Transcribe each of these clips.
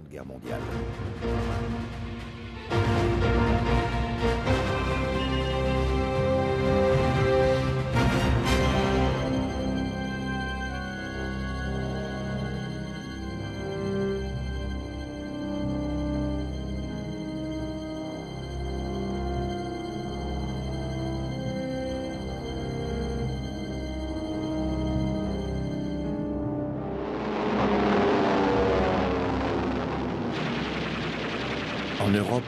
Seconde Guerre mondiale. En Europe,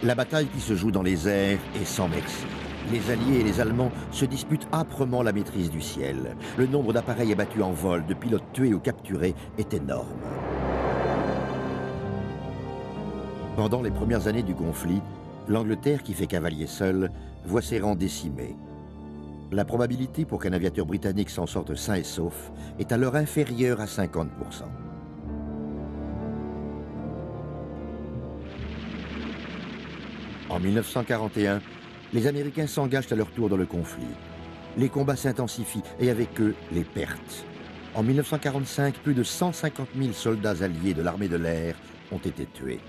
la bataille qui se joue dans les airs est sans merci. Les Alliés et les Allemands se disputent âprement la maîtrise du ciel. Le nombre d'appareils abattus en vol, de pilotes tués ou capturés est énorme. Pendant les premières années du conflit, l'Angleterre, qui fait cavalier seul, voit ses rangs décimés. La probabilité pour qu'un aviateur britannique s'en sorte sain et sauf est alors inférieure à 50%. En 1941, les Américains s'engagent à leur tour dans le conflit. Les combats s'intensifient et avec eux, les pertes. En 1945, plus de 150 000 soldats alliés de l'armée de l'air ont été tués.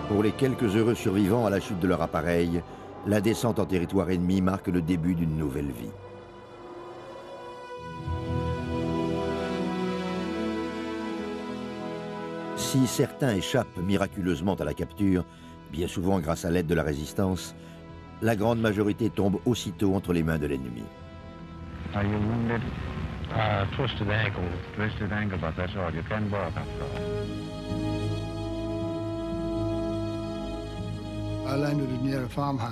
Pour les quelques heureux survivants à la chute de leur appareil, la descente en territoire ennemi marque le début d'une nouvelle vie. Si certains échappent miraculeusement à la capture, bien souvent grâce à l'aide de la résistance, la grande majorité tombe aussitôt entre les mains de l'ennemi. Are you wounded? Twisted ankle. Twisted ankle, but that's all. You can walk, that's all.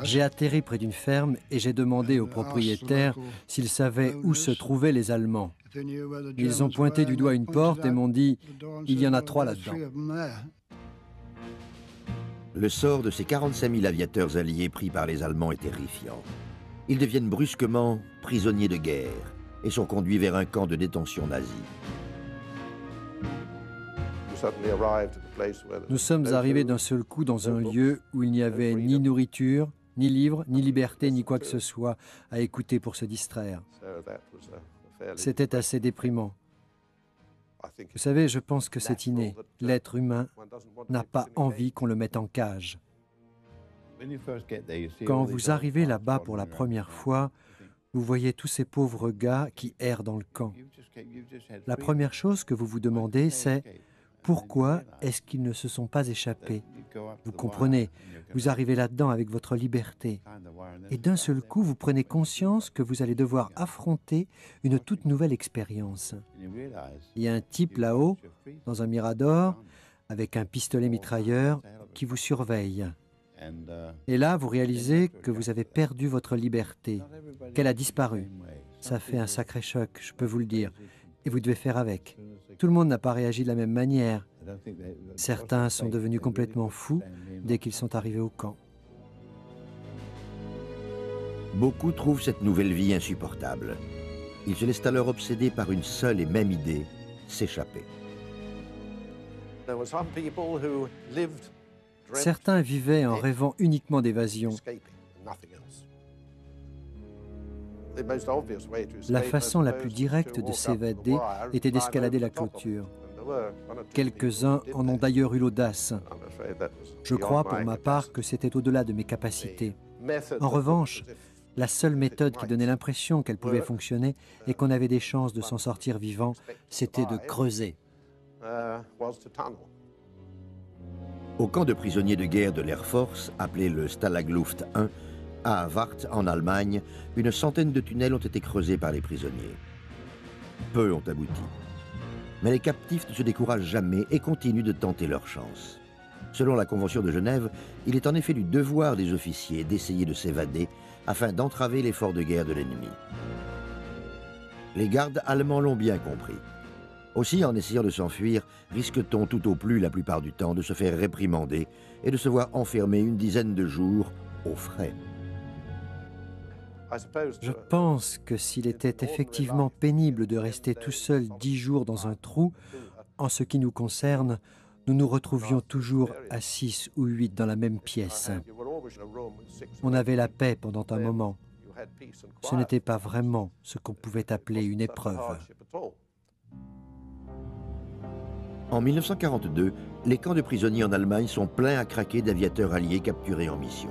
J'ai atterri près d'une ferme et j'ai demandé aux propriétaires s'ils savaient où se trouvaient les Allemands. Ils ont pointé du doigt une porte et m'ont dit « Il y en a 3 là-dedans ». Le sort de ces 45 000 aviateurs alliés pris par les Allemands est terrifiant. Ils deviennent brusquement prisonniers de guerre et sont conduits vers un camp de détention nazi. Nous sommes arrivés d'un seul coup dans un lieu où il n'y avait ni nourriture, ni livres, ni liberté, ni quoi que ce soit à écouter pour se distraire. C'était assez déprimant. Vous savez, je pense que c'est inné. L'être humain n'a pas envie qu'on le mette en cage. Quand vous arrivez là-bas pour la première fois, vous voyez tous ces pauvres gars qui errent dans le camp. La première chose que vous vous demandez, c'est pourquoi est-ce qu'ils ne se sont pas échappés? Vous comprenez, vous arrivez là-dedans avec votre liberté. Et d'un seul coup, vous prenez conscience que vous allez devoir affronter une toute nouvelle expérience. Il y a un type là-haut, dans un Mirador, avec un pistolet mitrailleur qui vous surveille. Et là, vous réalisez que vous avez perdu votre liberté, qu'elle a disparu. Ça fait un sacré choc, je peux vous le dire. Et vous devez faire avec. Tout le monde n'a pas réagi de la même manière. Certains sont devenus complètement fous dès qu'ils sont arrivés au camp. Beaucoup trouvent cette nouvelle vie insupportable. Ils se laissent alors obséder par une seule et même idée, s'échapper. Certains vivaient en rêvant uniquement d'évasion. La façon la plus directe de s'évader était d'escalader la clôture. Quelques-uns en ont d'ailleurs eu l'audace. Je crois pour ma part que c'était au-delà de mes capacités. En revanche, la seule méthode qui donnait l'impression qu'elle pouvait fonctionner et qu'on avait des chances de s'en sortir vivant, c'était de creuser. Au camp de prisonniers de guerre de l'Air Force, appelé le Stallagluft 1, à Warth, en Allemagne, une centaine de tunnels ont été creusés par les prisonniers. Peu ont abouti. Mais les captifs ne se découragent jamais et continuent de tenter leur chance. Selon la Convention de Genève, il est en effet du devoir des officiers d'essayer de s'évader afin d'entraver l'effort de guerre de l'ennemi. Les gardes allemands l'ont bien compris. Aussi, en essayant de s'enfuir, risque-t-on tout au plus, la plupart du temps, de se faire réprimander et de se voir enfermer une dizaine de jours aux frais. Je pense que s'il était effectivement pénible de rester tout seul 10 jours dans un trou, en ce qui nous concerne, nous nous retrouvions toujours à 6 ou 8 dans la même pièce. On avait la paix pendant un moment. Ce n'était pas vraiment ce qu'on pouvait appeler une épreuve. En 1942, les camps de prisonniers en Allemagne sont pleins à craquer d'aviateurs alliés capturés en mission.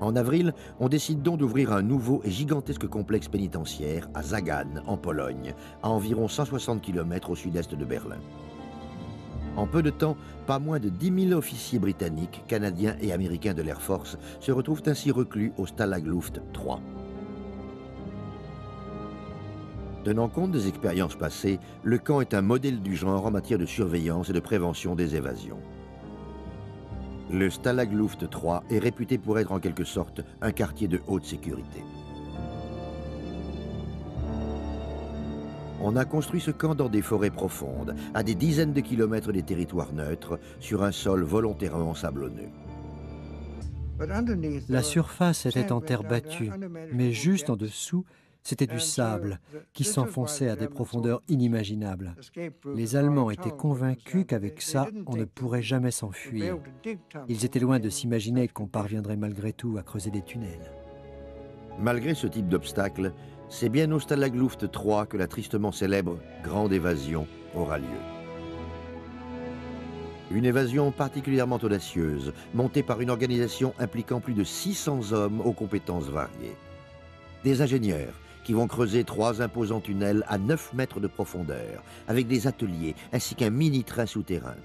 En avril, on décide donc d'ouvrir un nouveau et gigantesque complexe pénitentiaire à Żagań, en Pologne, à environ 160 km au sud-est de Berlin. En peu de temps, pas moins de 10 000 officiers britanniques, canadiens et américains de l'Air Force se retrouvent ainsi reclus au Stalag Luft 3. Tenant compte des expériences passées, le camp est un modèle du genre en matière de surveillance et de prévention des évasions. Le Stalag Luft 3 est réputé pour être en quelque sorte un quartier de haute sécurité. On a construit ce camp dans des forêts profondes, à des dizaines de kilomètres des territoires neutres, sur un sol volontairement sablonneux. La surface était en terre battue, mais juste en dessous, c'était du sable qui s'enfonçait à des profondeurs inimaginables. Les Allemands étaient convaincus qu'avec ça, on ne pourrait jamais s'enfuir. Ils étaient loin de s'imaginer qu'on parviendrait malgré tout à creuser des tunnels. Malgré ce type d'obstacle, c'est bien au Stalag Luft 3 que la tristement célèbre Grande Évasion aura lieu. Une évasion particulièrement audacieuse, montée par une organisation impliquant plus de 600 hommes aux compétences variées. Des ingénieurs qui vont creuser 3 imposants tunnels à 9 mètres de profondeur, avec des ateliers ainsi qu'un mini-train souterrain.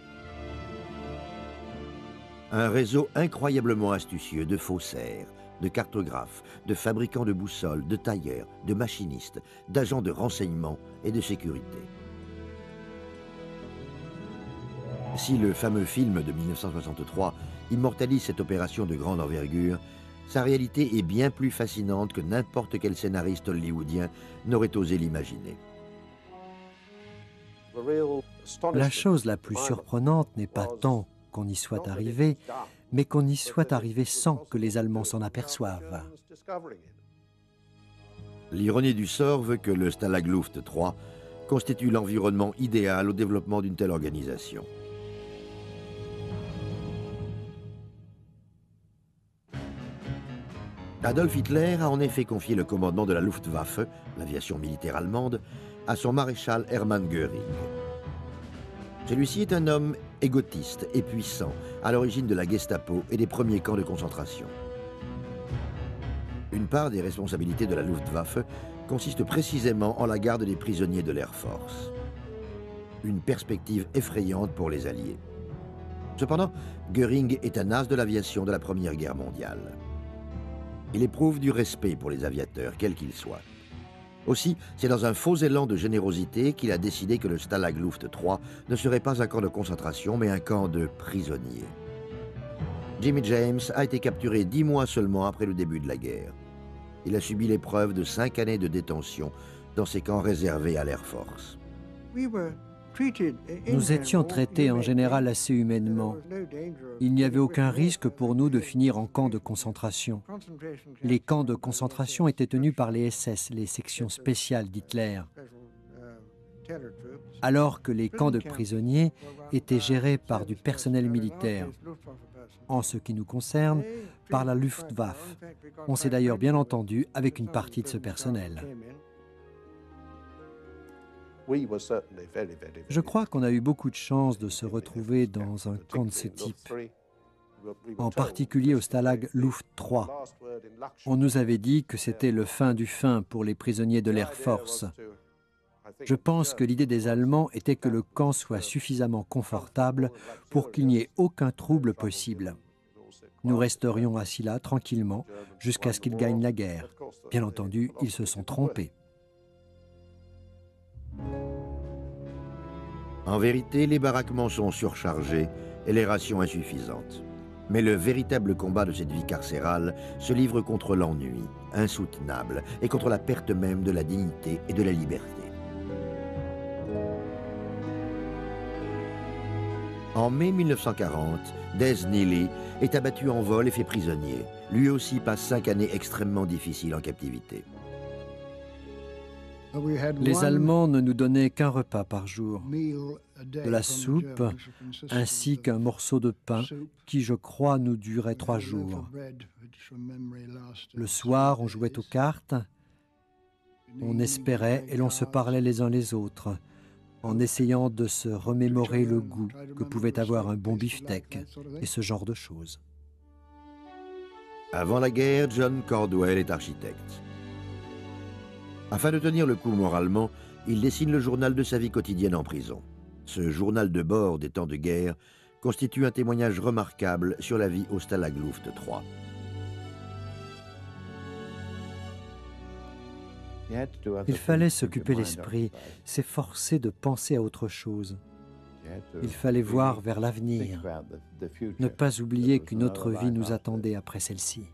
Un réseau incroyablement astucieux de faussaires, de cartographes, de fabricants de boussoles, de tailleurs, de machinistes, d'agents de renseignement et de sécurité. Si le fameux film de 1963 immortalise cette opération de grande envergure, sa réalité est bien plus fascinante que n'importe quel scénariste hollywoodien n'aurait osé l'imaginer. La chose la plus surprenante n'est pas tant qu'on y soit arrivé, mais qu'on y soit arrivé sans que les Allemands s'en aperçoivent. L'ironie du sort veut que le Stalag Luft 3 constitue l'environnement idéal au développement d'une telle organisation. Adolf Hitler a en effet confié le commandement de la Luftwaffe, l'aviation militaire allemande, à son maréchal Hermann Göring. Celui-ci est un homme égotiste et puissant, à l'origine de la Gestapo et des premiers camps de concentration. Une part des responsabilités de la Luftwaffe consiste précisément en la garde des prisonniers de l'Air Force. Une perspective effrayante pour les Alliés. Cependant, Göring est un as de l'aviation de la Première Guerre mondiale. Il éprouve du respect pour les aviateurs, quels qu'ils soient. Aussi, c'est dans un faux élan de générosité qu'il a décidé que le Stalag Luft 3 ne serait pas un camp de concentration, mais un camp de prisonniers. Jimmy James a été capturé 10 mois seulement après le début de la guerre. Il a subi l'épreuve de 5 années de détention dans ces camps réservés à l'Air Force. Nous étions traités en général assez humainement. Il n'y avait aucun risque pour nous de finir en camp de concentration. Les camps de concentration étaient tenus par les SS, les sections spéciales d'Hitler, alors que les camps de prisonniers étaient gérés par du personnel militaire. En ce qui nous concerne, par la Luftwaffe. On s'est d'ailleurs bien entendu avec une partie de ce personnel. Je crois qu'on a eu beaucoup de chance de se retrouver dans un camp de ce type, en particulier au Stalag Luft 3. On nous avait dit que c'était le fin du fin pour les prisonniers de l'Air Force. Je pense que l'idée des Allemands était que le camp soit suffisamment confortable pour qu'il n'y ait aucun trouble possible. Nous resterions assis là, tranquillement, jusqu'à ce qu'ils gagnent la guerre. Bien entendu, ils se sont trompés. En vérité, les baraquements sont surchargés et les rations insuffisantes. Mais le véritable combat de cette vie carcérale se livre contre l'ennui, insoutenable, et contre la perte même de la dignité et de la liberté. En mai 1940, Des Neely est abattu en vol et fait prisonnier. Lui aussi passe 5 années extrêmement difficiles en captivité. Les Allemands ne nous donnaient qu'un repas par jour, de la soupe ainsi qu'un morceau de pain qui, je crois, nous durait 3 jours. Le soir, on jouait aux cartes, on espérait et l'on se parlait les uns les autres, en essayant de se remémorer le goût que pouvait avoir un bon beefsteak et ce genre de choses. Avant la guerre, John Cordwell est architecte. Afin de tenir le coup moralement, il dessine le journal de sa vie quotidienne en prison. Ce journal de bord des temps de guerre constitue un témoignage remarquable sur la vie au Stalag Luft 3. Il fallait s'occuper l'esprit, s'efforcer de penser à autre chose. Il fallait voir vers l'avenir, ne pas oublier qu'une autre vie nous attendait après celle-ci.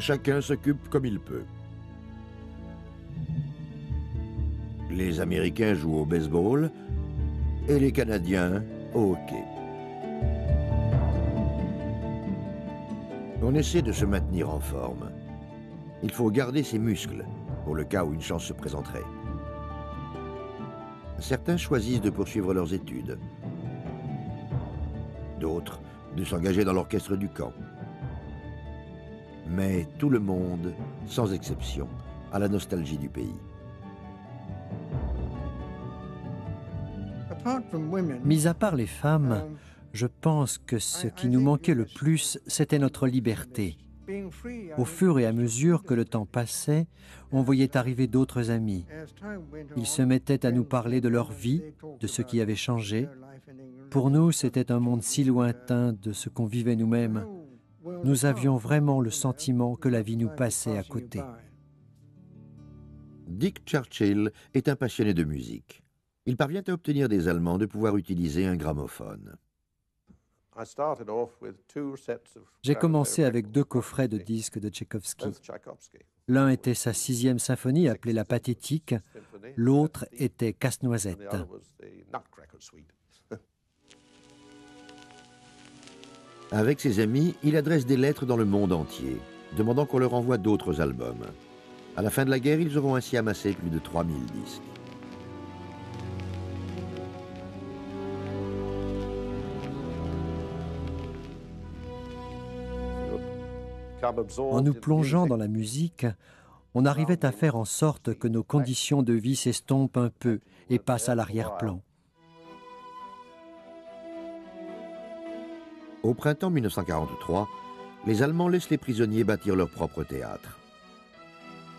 Chacun s'occupe comme il peut. Les Américains jouent au baseball et les Canadiens au hockey. On essaie de se maintenir en forme. Il faut garder ses muscles pour le cas où une chance se présenterait. Certains choisissent de poursuivre leurs études. D'autres de s'engager dans l'orchestre du camp. Mais tout le monde, sans exception, a la nostalgie du pays. Mis à part les femmes, je pense que ce qui nous manquait le plus, c'était notre liberté. Au fur et à mesure que le temps passait, on voyait arriver d'autres amis. Ils se mettaient à nous parler de leur vie, de ce qui avait changé. Pour nous, c'était un monde si lointain de ce qu'on vivait nous-mêmes. Nous avions vraiment le sentiment que la vie nous passait à côté. Dick Churchill est un passionné de musique. Il parvient à obtenir des Allemands de pouvoir utiliser un gramophone. J'ai commencé avec 2 coffrets de disques de Tchaïkovski. L'un était sa 6e symphonie appelée la Pathétique, l'autre était Casse-Noisette. Avec ses amis, il adresse des lettres dans le monde entier, demandant qu'on leur envoie d'autres albums. À la fin de la guerre, ils auront ainsi amassé plus de 3000 disques. En nous plongeant dans la musique, on arrivait à faire en sorte que nos conditions de vie s'estompent un peu et passent à l'arrière-plan. Au printemps 1943, les Allemands laissent les prisonniers bâtir leur propre théâtre.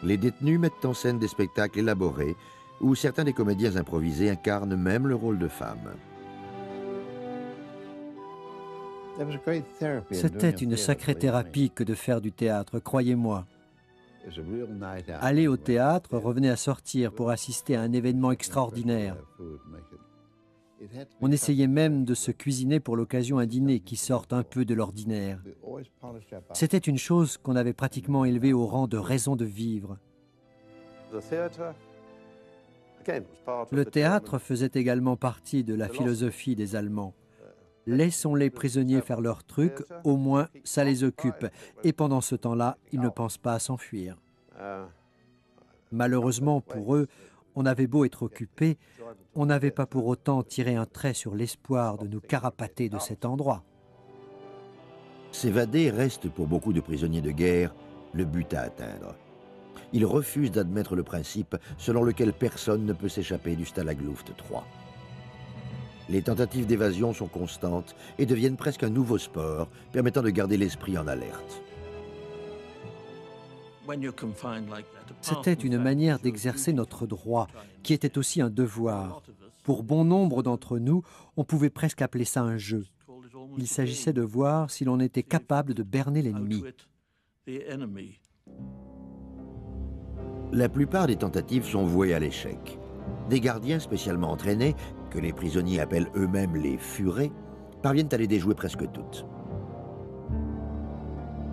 Les détenus mettent en scène des spectacles élaborés où certains des comédiens improvisés incarnent même le rôle de femmes. C'était une sacrée thérapie que de faire du théâtre, croyez-moi. Aller au théâtre revenait à sortir pour assister à un événement extraordinaire. On essayait même de se cuisiner pour l'occasion un dîner qui sorte un peu de l'ordinaire. C'était une chose qu'on avait pratiquement élevée au rang de raison de vivre. Le théâtre faisait également partie de la philosophie des Allemands. Laissons les prisonniers faire leur truc, au moins ça les occupe. Et pendant ce temps-là, ils ne pensent pas à s'enfuir. Malheureusement pour eux, on avait beau être occupés, on n'avait pas pour autant tiré un trait sur l'espoir de nous carapater de cet endroit. S'évader reste pour beaucoup de prisonniers de guerre le but à atteindre. Ils refusent d'admettre le principe selon lequel personne ne peut s'échapper du Stalag Luft 3. Les tentatives d'évasion sont constantes et deviennent presque un nouveau sport, permettant de garder l'esprit en alerte. C'était une manière d'exercer notre droit, qui était aussi un devoir. Pour bon nombre d'entre nous, on pouvait presque appeler ça un jeu. Il s'agissait de voir si l'on était capable de berner l'ennemi. La plupart des tentatives sont vouées à l'échec. Des gardiens spécialement entraînés, que les prisonniers appellent eux-mêmes les furets, parviennent à les déjouer presque toutes.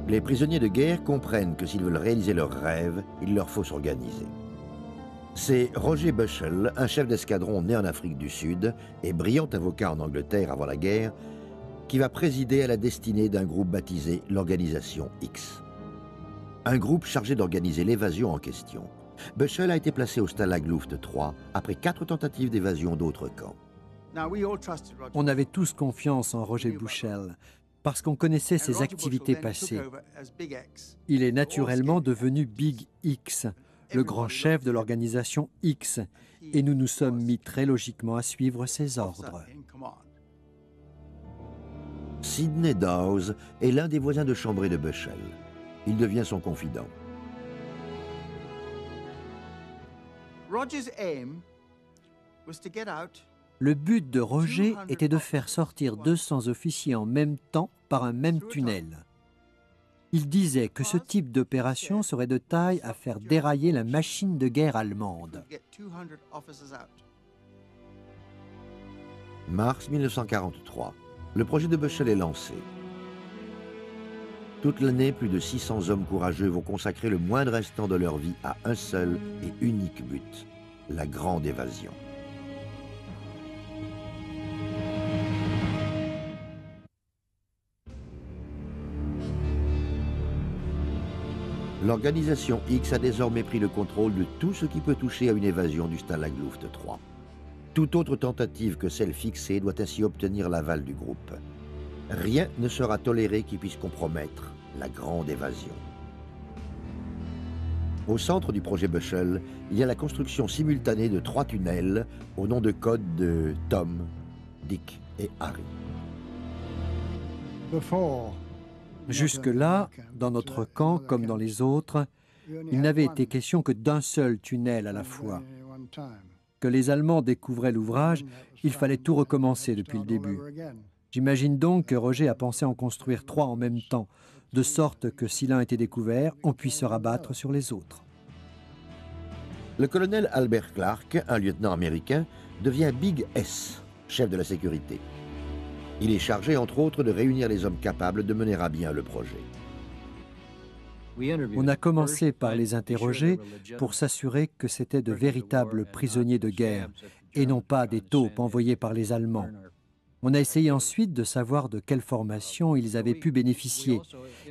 Les prisonniers de guerre comprennent que s'ils veulent réaliser leurs rêves, il leur faut s'organiser. C'est Roger Bushell, un chef d'escadron né en Afrique du Sud et brillant avocat en Angleterre avant la guerre, qui va présider à la destinée d'un groupe baptisé l'Organisation X. un groupe chargé d'organiser l'évasion en question. Bushell a été placé au Stalag Luft 3 après 4 tentatives d'évasion d'autres camps. On avait tous confiance en Roger Bushell parce qu'on connaissait ses activités passées. Il est naturellement devenu Big X, le grand chef de l'organisation X, et nous nous sommes mis très logiquement à suivre ses ordres. Sidney Dawes est l'un des voisins de chambrée de Bushell. Il devient son confident. Le but de Roger était de faire sortir 200 officiers en même temps par un même tunnel. Il disait que ce type d'opération serait de taille à faire dérailler la machine de guerre allemande. Mars 1943. Le projet de Bushell est lancé. Toute l'année, plus de 600 hommes courageux vont consacrer le moindre instant de leur vie à un seul et unique but, la grande évasion. L'organisation X a désormais pris le contrôle de tout ce qui peut toucher à une évasion du Stalag Luft 3. Toute autre tentative que celle fixée doit ainsi obtenir l'aval du groupe. Rien ne sera toléré qui puisse compromettre la grande évasion. Au centre du projet Bushell, il y a la construction simultanée de 3 tunnels au nom de code de Tom, Dick et Harry. Jusque-là, dans notre camp comme dans les autres, il n'avait été question que d'un seul tunnel à la fois. Que les Allemands découvraient l'ouvrage, il fallait tout recommencer depuis le début. J'imagine donc que Roger a pensé en construire 3 en même temps, de sorte que si l'un était découvert, on puisse se rabattre sur les autres. Le colonel Albert Clark, un lieutenant américain, devient Big S, chef de la sécurité. Il est chargé, entre autres, de réunir les hommes capables de mener à bien le projet. On a commencé par les interroger pour s'assurer que c'étaient de véritables prisonniers de guerre et non pas des taupes envoyées par les Allemands. On a essayé ensuite de savoir de quelle formation ils avaient pu bénéficier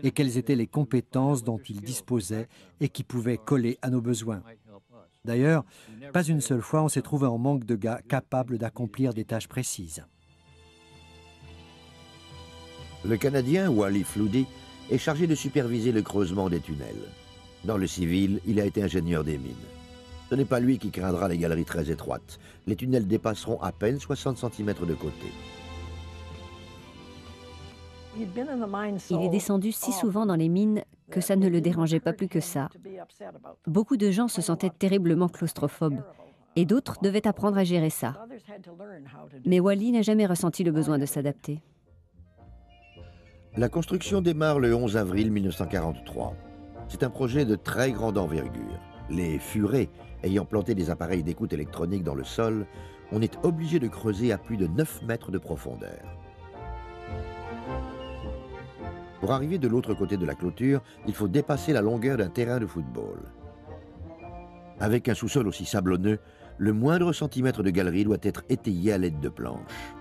et quelles étaient les compétences dont ils disposaient et qui pouvaient coller à nos besoins. D'ailleurs, pas une seule fois on s'est trouvé en manque de gars capables d'accomplir des tâches précises. Le Canadien Wally Floody est chargé de superviser le creusement des tunnels. Dans le civil, il a été ingénieur des mines. Ce n'est pas lui qui craindra les galeries très étroites. Les tunnels dépasseront à peine 60 cm de côté. Il est descendu si souvent dans les mines que ça ne le dérangeait pas plus que ça. Beaucoup de gens se sentaient terriblement claustrophobes et d'autres devaient apprendre à gérer ça. Mais Wally n'a jamais ressenti le besoin de s'adapter. La construction démarre le 11 avril 1943. C'est un projet de très grande envergure. Les furets ayant planté des appareils d'écoute électronique dans le sol, on est obligé de creuser à plus de 9 mètres de profondeur. Pour arriver de l'autre côté de la clôture, il faut dépasser la longueur d'un terrain de football. Avec un sous-sol aussi sablonneux, le moindre centimètre de galerie doit être étayé à l'aide de planches.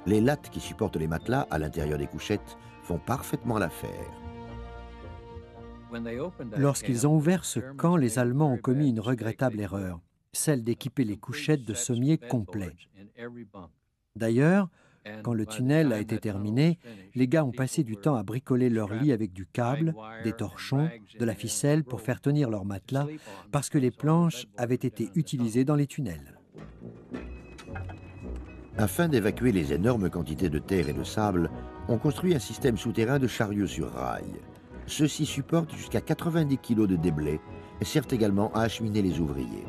Les lattes qui supportent les matelas à l'intérieur des couchettes font parfaitement l'affaire. Lorsqu'ils ont ouvert ce camp, les Allemands ont commis une regrettable erreur, celle d'équiper les couchettes de sommiers complets. D'ailleurs, quand le tunnel a été terminé, les gars ont passé du temps à bricoler leur lit avec du câble, des torchons, de la ficelle pour faire tenir leur matelas, parce que les planches avaient été utilisées dans les tunnels. Afin d'évacuer les énormes quantités de terre et de sable, on construit un système souterrain de chariots sur rail. Ceux-ci supportent jusqu'à 90 kg de déblais et servent également à acheminer les ouvriers.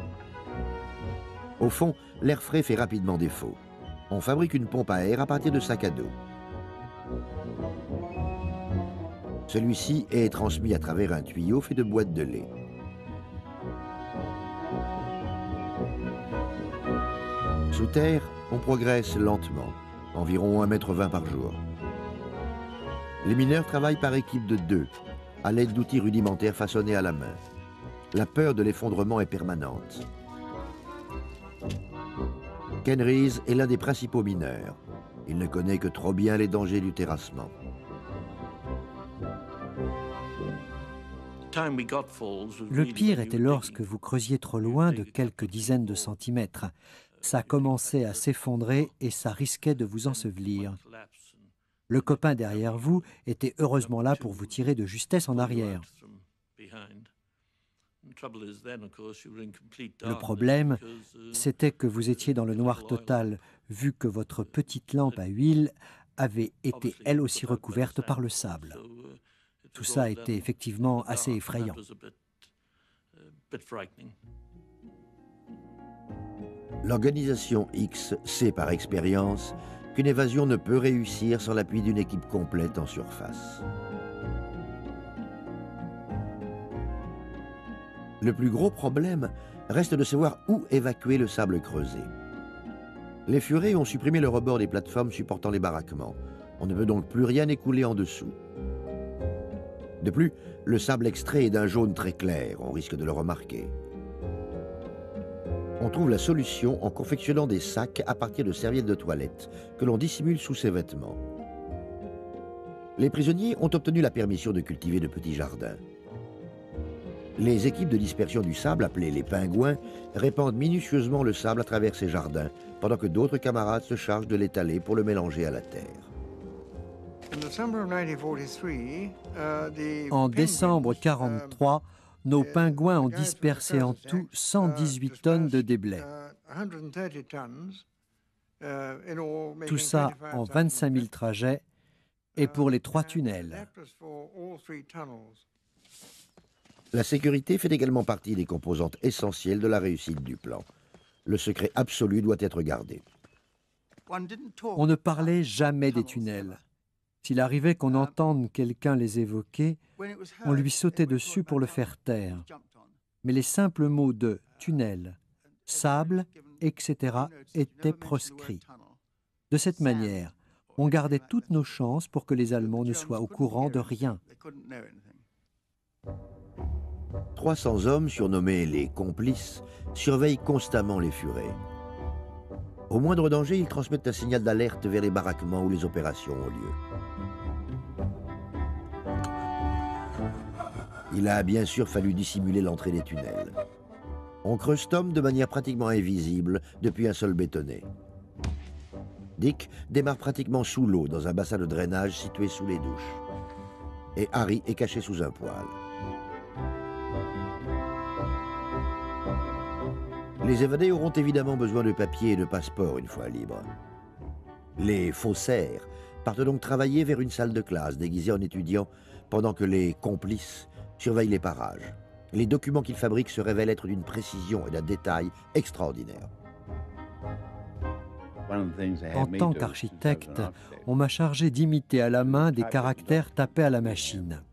Au fond, l'air frais fait rapidement défaut. On fabrique une pompe à air à partir de sacs à dos. Celui-ci est transmis à travers un tuyau fait de boîtes de lait. Sous terre, on progresse lentement, environ 1,20 m par jour. Les mineurs travaillent par équipe de 2, à l'aide d'outils rudimentaires façonnés à la main. La peur de l'effondrement est permanente. Ken Rees est l'un des principaux mineurs. Il ne connaît que trop bien les dangers du terrassement. Le pire était lorsque vous creusiez trop loin de quelques dizaines de centimètres. Ça commençait à s'effondrer et ça risquait de vous ensevelir. Le copain derrière vous était heureusement là pour vous tirer de justesse en arrière. Le problème, c'était que vous étiez dans le noir total, vu que votre petite lampe à huile avait été elle aussi recouverte par le sable. Tout ça était effectivement assez effrayant. L'organisation X sait par expérience qu'une évasion ne peut réussir sans l'appui d'une équipe complète en surface. Le plus gros problème reste de savoir où évacuer le sable creusé. Les furets ont supprimé le rebord des plateformes supportant les baraquements. On ne peut donc plus rien écouler en dessous. De plus, le sable extrait est d'un jaune très clair, on risque de le remarquer. On trouve la solution en confectionnant des sacs à partir de serviettes de toilette que l'on dissimule sous ses vêtements. Les prisonniers ont obtenu la permission de cultiver de petits jardins. Les équipes de dispersion du sable, appelées les pingouins, répandent minutieusement le sable à travers ces jardins, pendant que d'autres camarades se chargent de l'étaler pour le mélanger à la terre. En décembre 1943, nos pingouins ont dispersé en tout 118 tonnes de déblais. Tout ça en 25 000 trajets et pour les 3 tunnels. La sécurité fait également partie des composantes essentielles de la réussite du plan. Le secret absolu doit être gardé. On ne parlait jamais des tunnels. S'il arrivait qu'on entende quelqu'un les évoquer, on lui sautait dessus pour le faire taire. Mais les simples mots de tunnel, sable, etc. étaient proscrits. De cette manière, on gardait toutes nos chances pour que les Allemands ne soient au courant de rien. 300 hommes, surnommés les complices, surveillent constamment les furets. Au moindre danger, ils transmettent un signal d'alerte vers les baraquements où les opérations ont lieu. Il a bien sûr fallu dissimuler l'entrée des tunnels. On creuse Tom de manière pratiquement invisible depuis un sol bétonné. Dick démarre pratiquement sous l'eau dans un bassin de drainage situé sous les douches. Et Harry est caché sous un poêle. Les évadés auront évidemment besoin de papiers et de passeports une fois libres. Les faussaires partent donc travailler vers une salle de classe déguisée en étudiants pendant que les complices surveillent les parages. Les documents qu'ils fabriquent se révèlent être d'une précision et d'un détail extraordinaires. En tant qu'architecte, on m'a chargé d'imiter à la main des caractères tapés à la machine.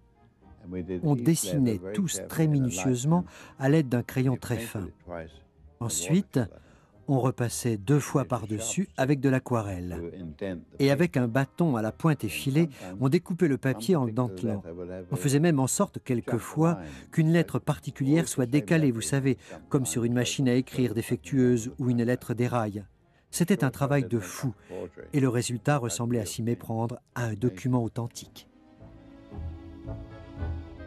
On dessinait tous très minutieusement à l'aide d'un crayon très fin. Ensuite, on repassait 2 fois par-dessus avec de l'aquarelle. Et avec un bâton à la pointe effilée, on découpait le papier en le dentelant. On faisait même en sorte quelquefois qu'une lettre particulière soit décalée, vous savez, comme sur une machine à écrire défectueuse ou une lettre d'éraille. C'était un travail de fou, et le résultat ressemblait à s'y méprendre à un document authentique.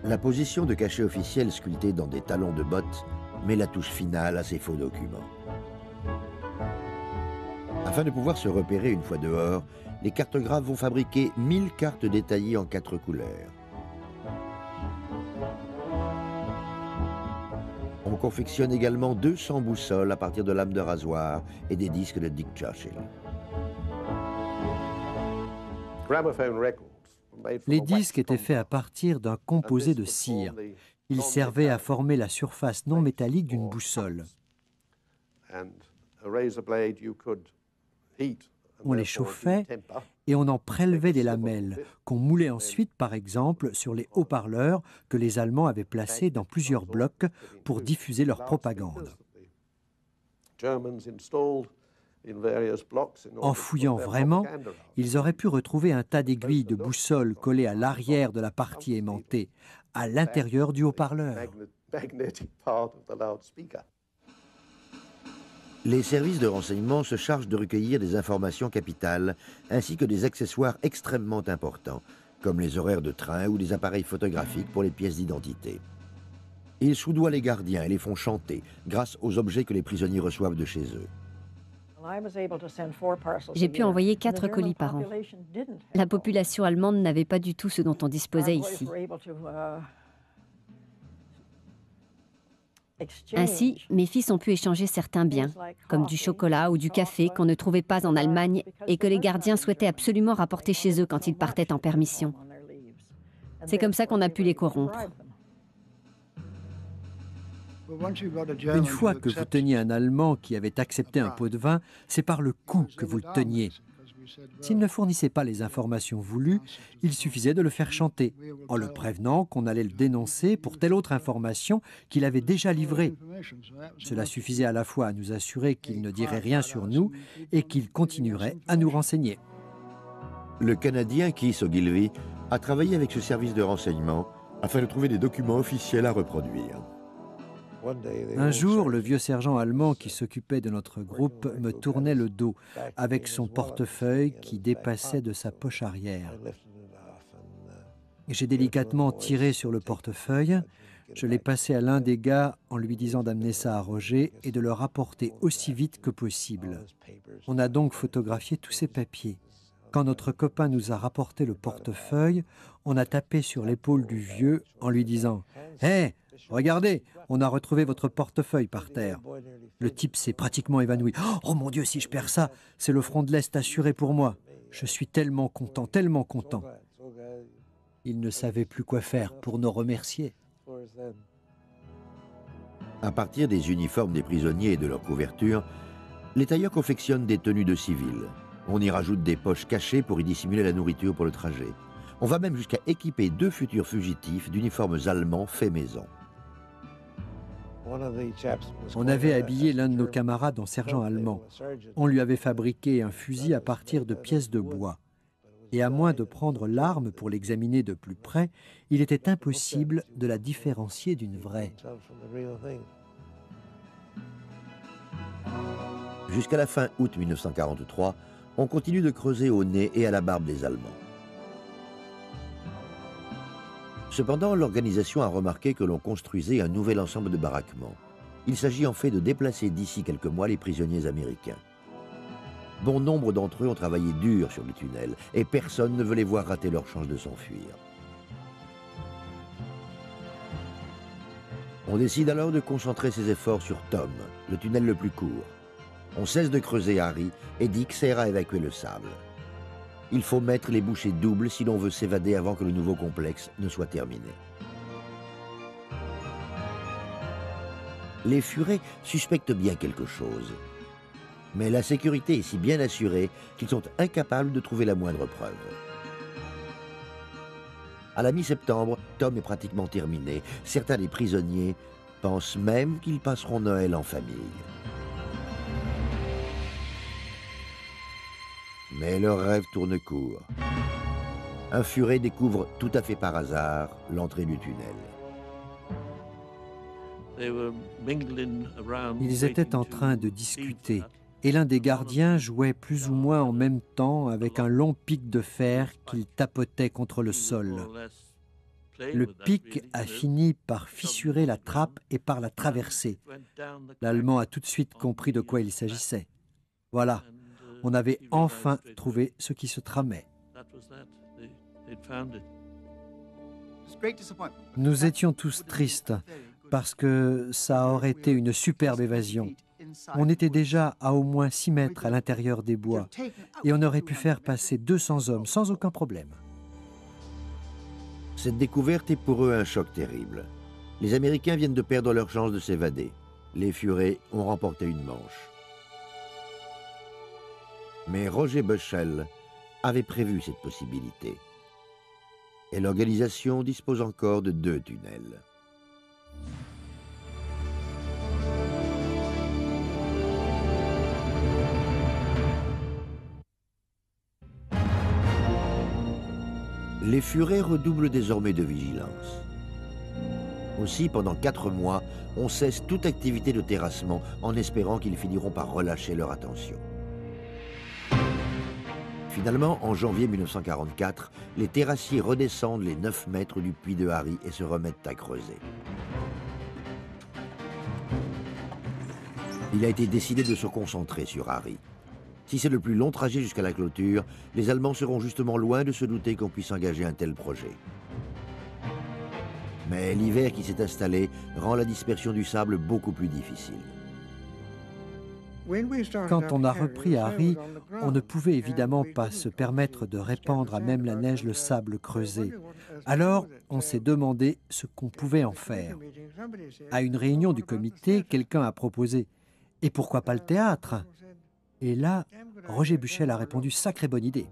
La position de cachet officiel sculptée dans des talons de bottes met la touche finale à ces faux documents. Afin de pouvoir se repérer une fois dehors, les cartographes vont fabriquer 1000 cartes détaillées en 4 couleurs. On confectionne également 200 boussoles à partir de lames de rasoir et des disques de Dick Churchill. Les disques étaient faits à partir d'un composé de cire. Ils servaient à former la surface non métallique d'une boussole. On les chauffait et on en prélevait des lamelles, qu'on moulait ensuite, par exemple, sur les haut-parleurs que les Allemands avaient placés dans plusieurs blocs pour diffuser leur propagande. En fouillant vraiment, ils auraient pu retrouver un tas d'aiguilles de boussole collées à l'arrière de la partie aimantée, à l'intérieur du haut-parleur. Les services de renseignement se chargent de recueillir des informations capitales ainsi que des accessoires extrêmement importants, comme les horaires de train ou des appareils photographiques pour les pièces d'identité. Ils soudoient les gardiens et les font chanter grâce aux objets que les prisonniers reçoivent de chez eux. J'ai pu envoyer 4 colis par an. La population allemande n'avait pas du tout ce dont on disposait ici. Ainsi, mes fils ont pu échanger certains biens, comme du chocolat ou du café qu'on ne trouvait pas en Allemagne et que les gardiens souhaitaient absolument rapporter chez eux quand ils partaient en permission. C'est comme ça qu'on a pu les corrompre. Une fois que vous teniez un Allemand qui avait accepté un pot de vin, c'est par le cou que vous le teniez. S'il ne fournissait pas les informations voulues, il suffisait de le faire chanter, en le prévenant qu'on allait le dénoncer pour telle autre information qu'il avait déjà livrée. Cela suffisait à la fois à nous assurer qu'il ne dirait rien sur nous et qu'il continuerait à nous renseigner. Le Canadien Keith Ogilvy a travaillé avec ce service de renseignement afin de trouver des documents officiels à reproduire. Un jour, le vieux sergent allemand qui s'occupait de notre groupe me tournait le dos avec son portefeuille qui dépassait de sa poche arrière. J'ai délicatement tiré sur le portefeuille, je l'ai passé à l'un des gars en lui disant d'amener ça à Roger et de le rapporter aussi vite que possible. On a donc photographié tous ces papiers. Quand notre copain nous a rapporté le portefeuille, on a tapé sur l'épaule du vieux en lui disant « Hé, regardez, on a retrouvé votre portefeuille par terre. » Le type s'est pratiquement évanoui. « Oh mon Dieu, si je perds ça, c'est le front de l'Est assuré pour moi. Je suis tellement content, tellement content. » Il ne savait plus quoi faire pour nous remercier. À partir des uniformes des prisonniers et de leur couverture, les tailleurs confectionnent des tenues de civils. On y rajoute des poches cachées pour y dissimuler la nourriture pour le trajet. On va même jusqu'à équiper 2 futurs fugitifs d'uniformes allemands faits maison. On avait habillé l'un de nos camarades en sergent allemand. On lui avait fabriqué un fusil à partir de pièces de bois. Et à moins de prendre l'arme pour l'examiner de plus près, il était impossible de la différencier d'une vraie. Jusqu'à la fin août 1943, on continue de creuser au nez et à la barbe des Allemands. Cependant, l'organisation a remarqué que l'on construisait un nouvel ensemble de baraquements. Il s'agit en fait de déplacer d'ici quelques mois les prisonniers américains. Bon nombre d'entre eux ont travaillé dur sur le tunnel et personne ne veut les voir rater leur chance de s'enfuir. On décide alors de concentrer ses efforts sur Tom, le tunnel le plus court. On cesse de creuser Harry et Dick sert à évacuer le sable. Il faut mettre les bouchées doubles si l'on veut s'évader avant que le nouveau complexe ne soit terminé. Les furets suspectent bien quelque chose. Mais la sécurité est si bien assurée qu'ils sont incapables de trouver la moindre preuve. À la mi-septembre, Tom est pratiquement terminé. Certains des prisonniers pensent même qu'ils passeront Noël en famille. Mais leur rêve tourne court. Un furet découvre tout à fait par hasard l'entrée du tunnel. Ils étaient en train de discuter et l'un des gardiens jouait plus ou moins en même temps avec un long pic de fer qu'il tapotait contre le sol. Le pic a fini par fissurer la trappe et par la traverser. L'Allemand a tout de suite compris de quoi il s'agissait. Voilà. On avait enfin trouvé ce qui se tramait. Nous étions tous tristes parce que ça aurait été une superbe évasion. On était déjà à au moins 6 mètres à l'intérieur des bois et on aurait pu faire passer 200 hommes sans aucun problème. Cette découverte est pour eux un choc terrible. Les Américains viennent de perdre leur chance de s'évader. Les furets ont remporté une manche. Mais Roger Bushell avait prévu cette possibilité. Et l'organisation dispose encore de 2 tunnels. Les furets redoublent désormais de vigilance. Aussi, pendant 4 mois, on cesse toute activité de terrassement en espérant qu'ils finiront par relâcher leur attention. Finalement, en janvier 1944, les terrassiers redescendent les 9 mètres du puits de Harry et se remettent à creuser. Il a été décidé de se concentrer sur Harry. Si c'est le plus long trajet jusqu'à la clôture, les Allemands seront justement loin de se douter qu'on puisse engager un tel projet. Mais l'hiver qui s'est installé rend la dispersion du sable beaucoup plus difficile. Quand on a repris Harry, on ne pouvait évidemment pas se permettre de répandre à même la neige le sable creusé. Alors, on s'est demandé ce qu'on pouvait en faire. À une réunion du comité, quelqu'un a proposé « Et pourquoi pas le théâtre ?» Et là, Roger Buchel a répondu « Sacrée bonne idée !»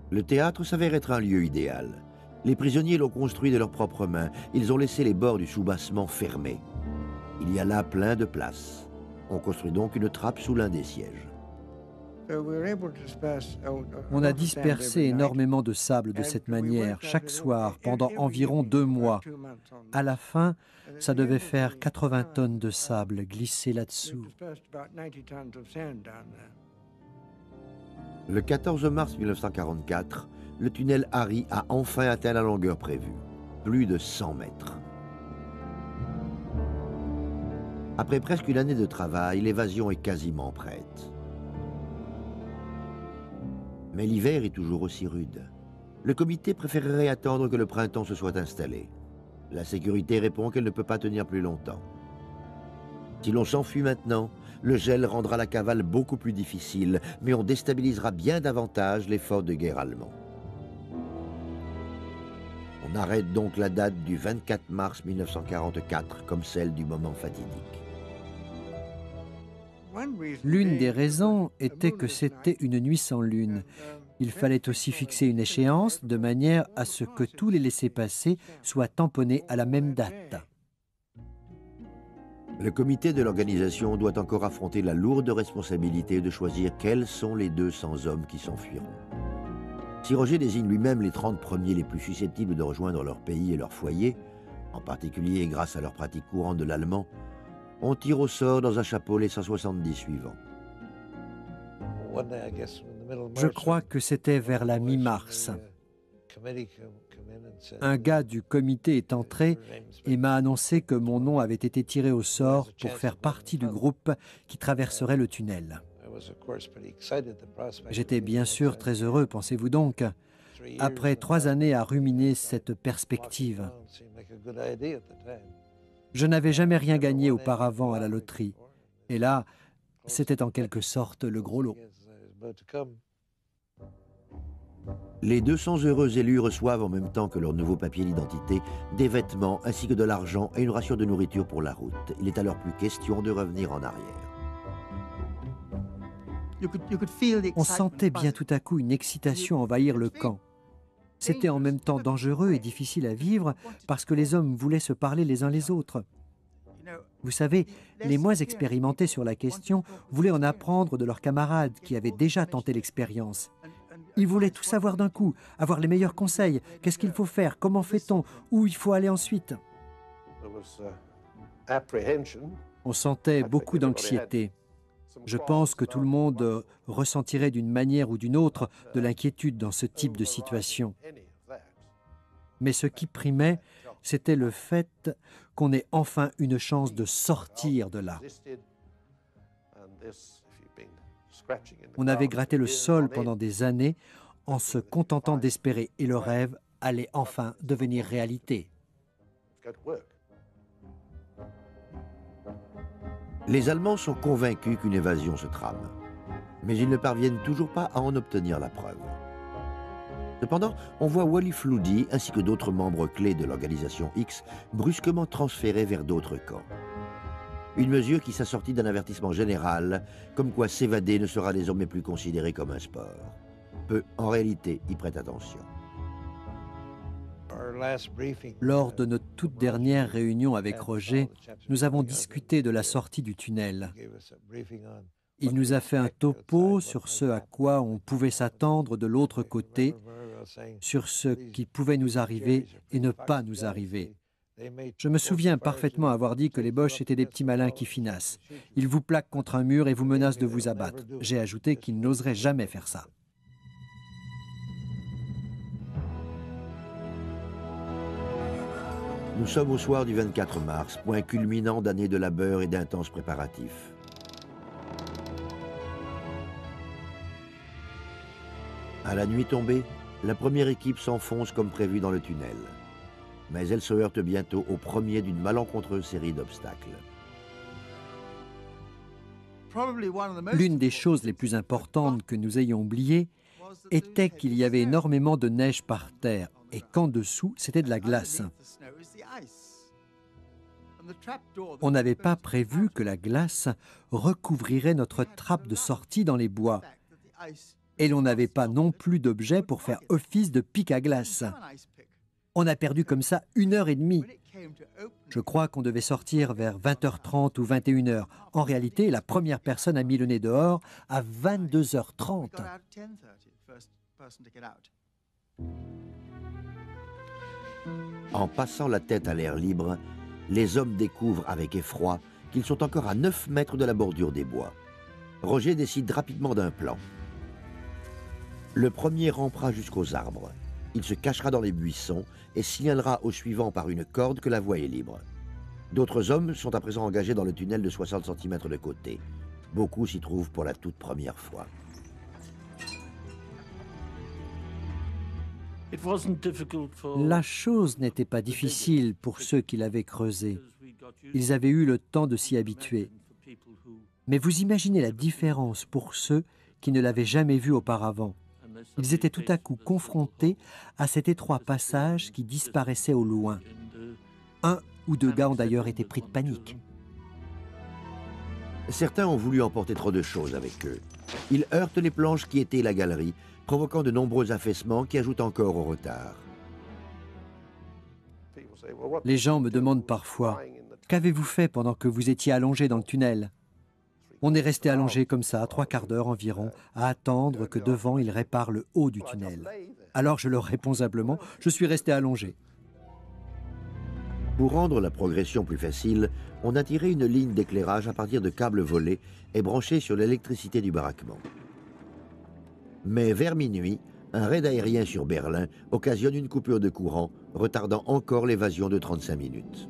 Le théâtre s'avère être un lieu idéal. Les prisonniers l'ont construit de leurs propres mains. Ils ont laissé les bords du soubassement fermés. Il y a là plein de place. On construit donc une trappe sous l'un des sièges. On a dispersé énormément de sable de cette manière, chaque soir, pendant environ 2 mois. À la fin, ça devait faire 80 tonnes de sable glissé là-dessous. Le 14 mars 1944, le tunnel Harry a enfin atteint la longueur prévue, plus de 100 mètres. Après presque une année de travail, l'évasion est quasiment prête. Mais l'hiver est toujours aussi rude. Le comité préférerait attendre que le printemps se soit installé. La sécurité répond qu'elle ne peut pas tenir plus longtemps. Si l'on s'enfuit maintenant, le gel rendra la cavale beaucoup plus difficile, mais on déstabilisera bien davantage l'effort de guerre allemand. On arrête donc la date du 24 mars 1944 comme celle du moment fatidique. L'une des raisons était que c'était une nuit sans lune. Il fallait aussi fixer une échéance de manière à ce que tous les laissez-passer soient tamponnés à la même date. Le comité de l'organisation doit encore affronter la lourde responsabilité de choisir quels sont les 200 hommes qui s'enfuiront. Si Roger désigne lui-même les 30 premiers les plus susceptibles de rejoindre leur pays et leur foyer, en particulier grâce à leur pratique courante de l'allemand, on tire au sort dans un chapeau les 170 suivants. Je crois que c'était vers la mi-mars. Un gars du comité est entré et m'a annoncé que mon nom avait été tiré au sort pour faire partie du groupe qui traverserait le tunnel. J'étais bien sûr très heureux, pensez-vous donc, après 3 années à ruminer cette perspective. Je n'avais jamais rien gagné auparavant à la loterie. Et là, c'était en quelque sorte le gros lot. Les 200 heureux élus reçoivent en même temps que leur nouveau papier d'identité des vêtements ainsi que de l'argent et une ration de nourriture pour la route. Il est alors plus question de revenir en arrière. On sentait bien tout à coup une excitation envahir le camp. C'était en même temps dangereux et difficile à vivre parce que les hommes voulaient se parler les uns les autres. Vous savez, les moins expérimentés sur la question voulaient en apprendre de leurs camarades qui avaient déjà tenté l'expérience. Ils voulaient tout savoir d'un coup, avoir les meilleurs conseils. Qu'est-ce qu'il faut faire? Comment fait-on? Où il faut aller ensuite? On sentait beaucoup d'anxiété. Je pense que tout le monde ressentirait d'une manière ou d'une autre de l'inquiétude dans ce type de situation. Mais ce qui primait, c'était le fait qu'on ait enfin une chance de sortir de là. On avait gratté le sol pendant des années en se contentant d'espérer et le rêve allait enfin devenir réalité. Les Allemands sont convaincus qu'une évasion se trame, mais ils ne parviennent toujours pas à en obtenir la preuve. Cependant, on voit Wally Floody ainsi que d'autres membres clés de l'organisation X brusquement transférés vers d'autres camps. Une mesure qui s'assortit d'un avertissement général, comme quoi s'évader ne sera désormais plus considéré comme un sport. Peu, en réalité, y prêtent attention. Lors de notre toute dernière réunion avec Roger, nous avons discuté de la sortie du tunnel. Il nous a fait un topo sur ce à quoi on pouvait s'attendre de l'autre côté, sur ce qui pouvait nous arriver et ne pas nous arriver. Je me souviens parfaitement avoir dit que les Boches étaient des petits malins qui finassent. Ils vous plaquent contre un mur et vous menacent de vous abattre. J'ai ajouté qu'ils n'oseraient jamais faire ça. Nous sommes au soir du 24 mars, point culminant d'années de labeur et d'intenses préparatifs. À la nuit tombée, la première équipe s'enfonce comme prévu dans le tunnel. Mais elle se heurte bientôt au premier d'une malencontreuse série d'obstacles. L'une des choses les plus importantes que nous ayons oubliées était qu'il y avait énormément de neige par terre et qu'en dessous, c'était de la glace. On n'avait pas prévu que la glace recouvrirait notre trappe de sortie dans les bois. Et l'on n'avait pas non plus d'objet pour faire office de pic à glace. On a perdu comme ça 1h30. Je crois qu'on devait sortir vers 20h30 ou 21h. En réalité, la première personne a mis le nez dehors à 22h30. En passant la tête à l'air libre, les hommes découvrent avec effroi qu'ils sont encore à 9 mètres de la bordure des bois. Roger décide rapidement d'un plan. Le premier rampera jusqu'aux arbres. Il se cachera dans les buissons et signalera au suivant par une corde que la voie est libre. D'autres hommes sont à présent engagés dans le tunnel de 60 cm de côté. Beaucoup s'y trouvent pour la toute première fois. La chose n'était pas difficile pour ceux qui l'avaient creusé. Ils avaient eu le temps de s'y habituer. Mais vous imaginez la différence pour ceux qui ne l'avaient jamais vu auparavant. Ils étaient tout à coup confrontés à cet étroit passage qui disparaissait au loin. 1 ou 2 gars ont d'ailleurs été pris de panique. Certains ont voulu emporter trop de choses avec eux. Ils heurtent les planches qui étaient la galerie, provoquant de nombreux affaissements qui ajoutent encore au retard. Les gens me demandent parfois « Qu'avez-vous fait pendant que vous étiez allongé dans le tunnel ?» On est resté allongé comme ça, 3/4 d'heure environ, à attendre que devant ils réparent le haut du tunnel. Alors je leur réponds simplement « Je suis resté allongé ». Pour rendre la progression plus facile, on a tiré une ligne d'éclairage à partir de câbles volés et branchés sur l'électricité du baraquement. Mais vers minuit, un raid aérien sur Berlin occasionne une coupure de courant, retardant encore l'évasion de 35 minutes.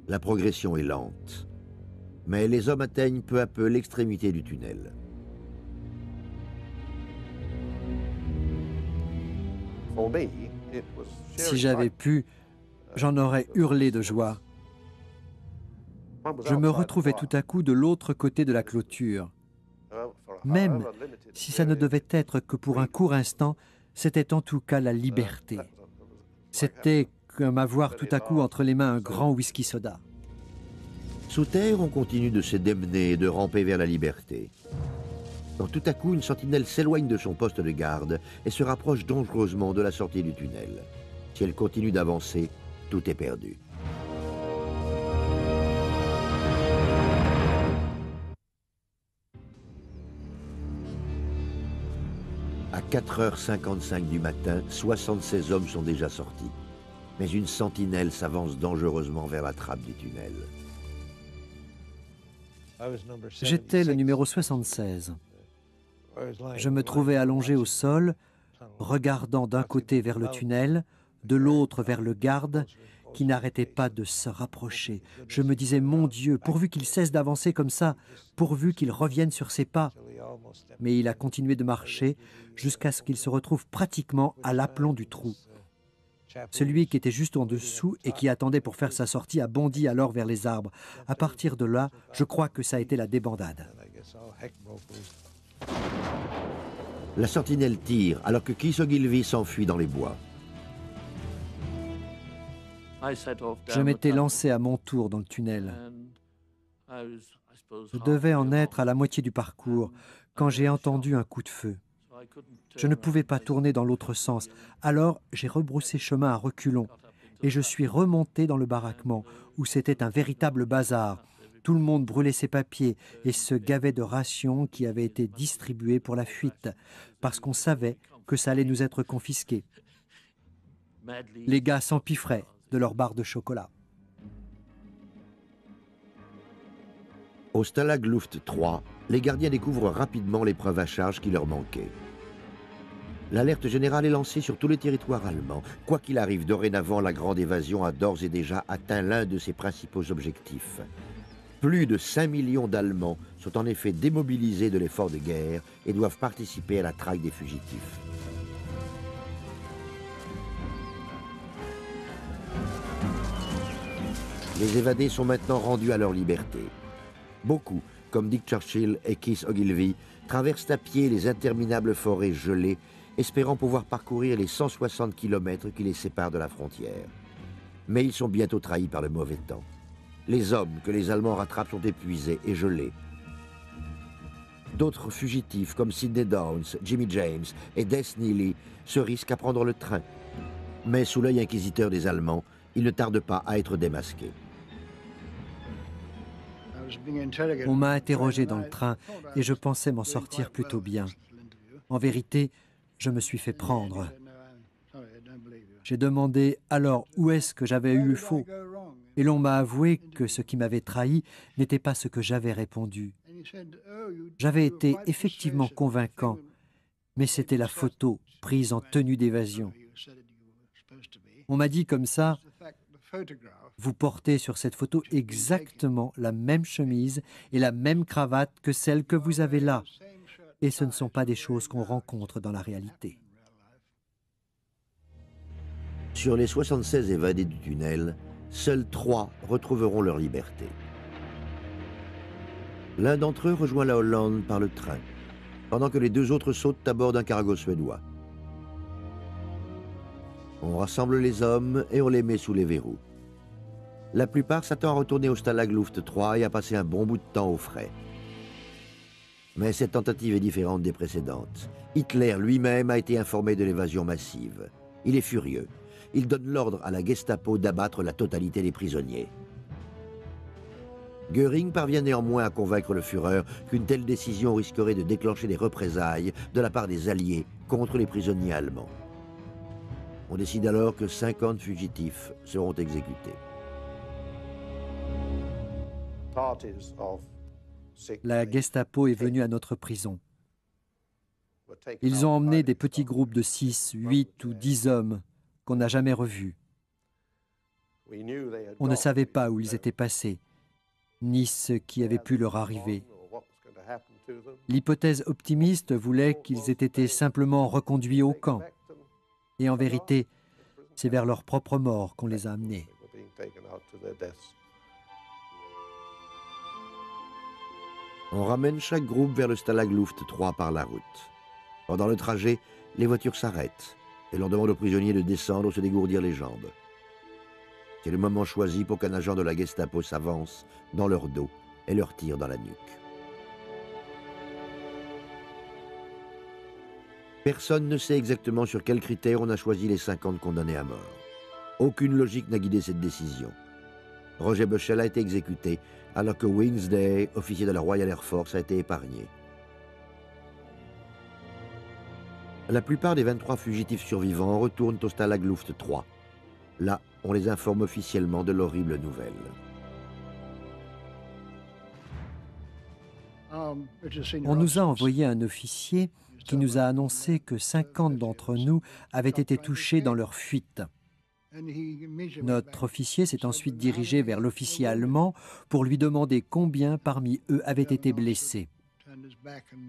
La progression est lente, mais les hommes atteignent peu à peu l'extrémité du tunnel. Si j'avais pu, j'en aurais hurlé de joie. Je me retrouvais tout à coup de l'autre côté de la clôture. Même si ça ne devait être que pour un court instant, c'était en tout cas la liberté. C'était comme avoir tout à coup entre les mains un grand whisky soda. Sous terre, on continue de se démener et de ramper vers la liberté. Quand tout à coup, une sentinelle s'éloigne de son poste de garde et se rapproche dangereusement de la sortie du tunnel. Si elle continue d'avancer, tout est perdu. À 4h55 du matin, 76 hommes sont déjà sortis. Mais une sentinelle s'avance dangereusement vers la trappe du tunnel. J'étais le numéro 76. Je me trouvais allongé au sol, regardant d'un côté vers le tunnel, de l'autre vers le garde, qui n'arrêtait pas de se rapprocher. Je me disais, mon Dieu, pourvu qu'il cesse d'avancer comme ça, pourvu qu'il revienne sur ses pas. Mais il a continué de marcher jusqu'à ce qu'il se retrouve pratiquement à l'aplomb du trou. Celui qui était juste en dessous et qui attendait pour faire sa sortie a bondi alors vers les arbres. À partir de là, je crois que ça a été la débandade. La sentinelle tire alors que Kisogilvi s'enfuit dans les bois. Je m'étais lancé à mon tour dans le tunnel. Je devais en être à la moitié du parcours quand j'ai entendu un coup de feu. Je ne pouvais pas tourner dans l'autre sens, alors j'ai rebroussé chemin à reculons et je suis remonté dans le baraquement où c'était un véritable bazar. Tout le monde brûlait ses papiers et se gavait de rations qui avaient été distribuées pour la fuite parce qu'on savait que ça allait nous être confisqué. Les gars s'empiffraient de leur barre de chocolat. Au Stalag Luft 3, les gardiens découvrent rapidement l'épreuve à charge qui leur manquait. L'alerte générale est lancée sur tout le territoire allemand. Quoi qu'il arrive, dorénavant, la grande évasion a d'ores et déjà atteint l'un de ses principaux objectifs. Plus de 5 millions d'Allemands sont en effet démobilisés de l'effort de guerre et doivent participer à la traque des fugitifs. Les évadés sont maintenant rendus à leur liberté. Beaucoup, comme Dick Churchill et Keith Ogilvy, traversent à pied les interminables forêts gelées, espérant pouvoir parcourir les 160 km qui les séparent de la frontière. Mais ils sont bientôt trahis par le mauvais temps. Les hommes que les Allemands rattrapent sont épuisés et gelés. D'autres fugitifs comme Sidney Downs, Jimmy James et Des Neely se risquent à prendre le train. Mais sous l'œil inquisiteur des Allemands, ils ne tardent pas à être démasqués. On m'a interrogé dans le train et je pensais m'en sortir plutôt bien. En vérité, je me suis fait prendre. J'ai demandé alors où est-ce que j'avais eu faux. Et l'on m'a avoué que ce qui m'avait trahi n'était pas ce que j'avais répondu. J'avais été effectivement convaincant, mais c'était la photo prise en tenue d'évasion. On m'a dit comme ça, vous portez sur cette photo exactement la même chemise et la même cravate que celle que vous avez là. Et ce ne sont pas des choses qu'on rencontre dans la réalité. Sur les 76 évadés du tunnel, seuls 3 retrouveront leur liberté. L'un d'entre eux rejoint la Hollande par le train, pendant que les 2 autres sautent à bord d'un cargo suédois. On rassemble les hommes et on les met sous les verrous. La plupart s'attendent à retourner au Stalag Luft 3 et à passer un bon bout de temps au frais. Mais cette tentative est différente des précédentes. Hitler lui-même a été informé de l'évasion massive. Il est furieux. Il donne l'ordre à la Gestapo d'abattre la totalité des prisonniers. Göring parvient néanmoins à convaincre le Führer qu'une telle décision risquerait de déclencher des représailles de la part des Alliés contre les prisonniers allemands. On décide alors que 50 fugitifs seront exécutés. La Gestapo est venue à notre prison. Ils ont emmené des petits groupes de 6, 8 ou 10 hommes qu'on n'a jamais revus. On ne savait pas où ils étaient passés, ni ce qui avait pu leur arriver. L'hypothèse optimiste voulait qu'ils aient été simplement reconduits au camp. Et en vérité, c'est vers leur propre mort qu'on les a amenés. On ramène chaque groupe vers le Stalag Luft 3 par la route. Pendant le trajet, les voitures s'arrêtent et l'on demande aux prisonniers de descendre ou se dégourdir les jambes. C'est le moment choisi pour qu'un agent de la Gestapo s'avance dans leur dos et leur tire dans la nuque. Personne ne sait exactement sur quels critères on a choisi les 50 condamnés à mort. Aucune logique n'a guidé cette décision. Roger Bushell a été exécuté, alors que Wednesday, officier de la Royal Air Force, a été épargné. La plupart des 23 fugitifs survivants retournent au Stalag Luft 3. Là, on les informe officiellement de l'horrible nouvelle. On nous a envoyé un officier qui nous a annoncé que 50 d'entre nous avaient été touchés dans leur fuite. Notre officier s'est ensuite dirigé vers l'officier allemand pour lui demander combien parmi eux avaient été blessés.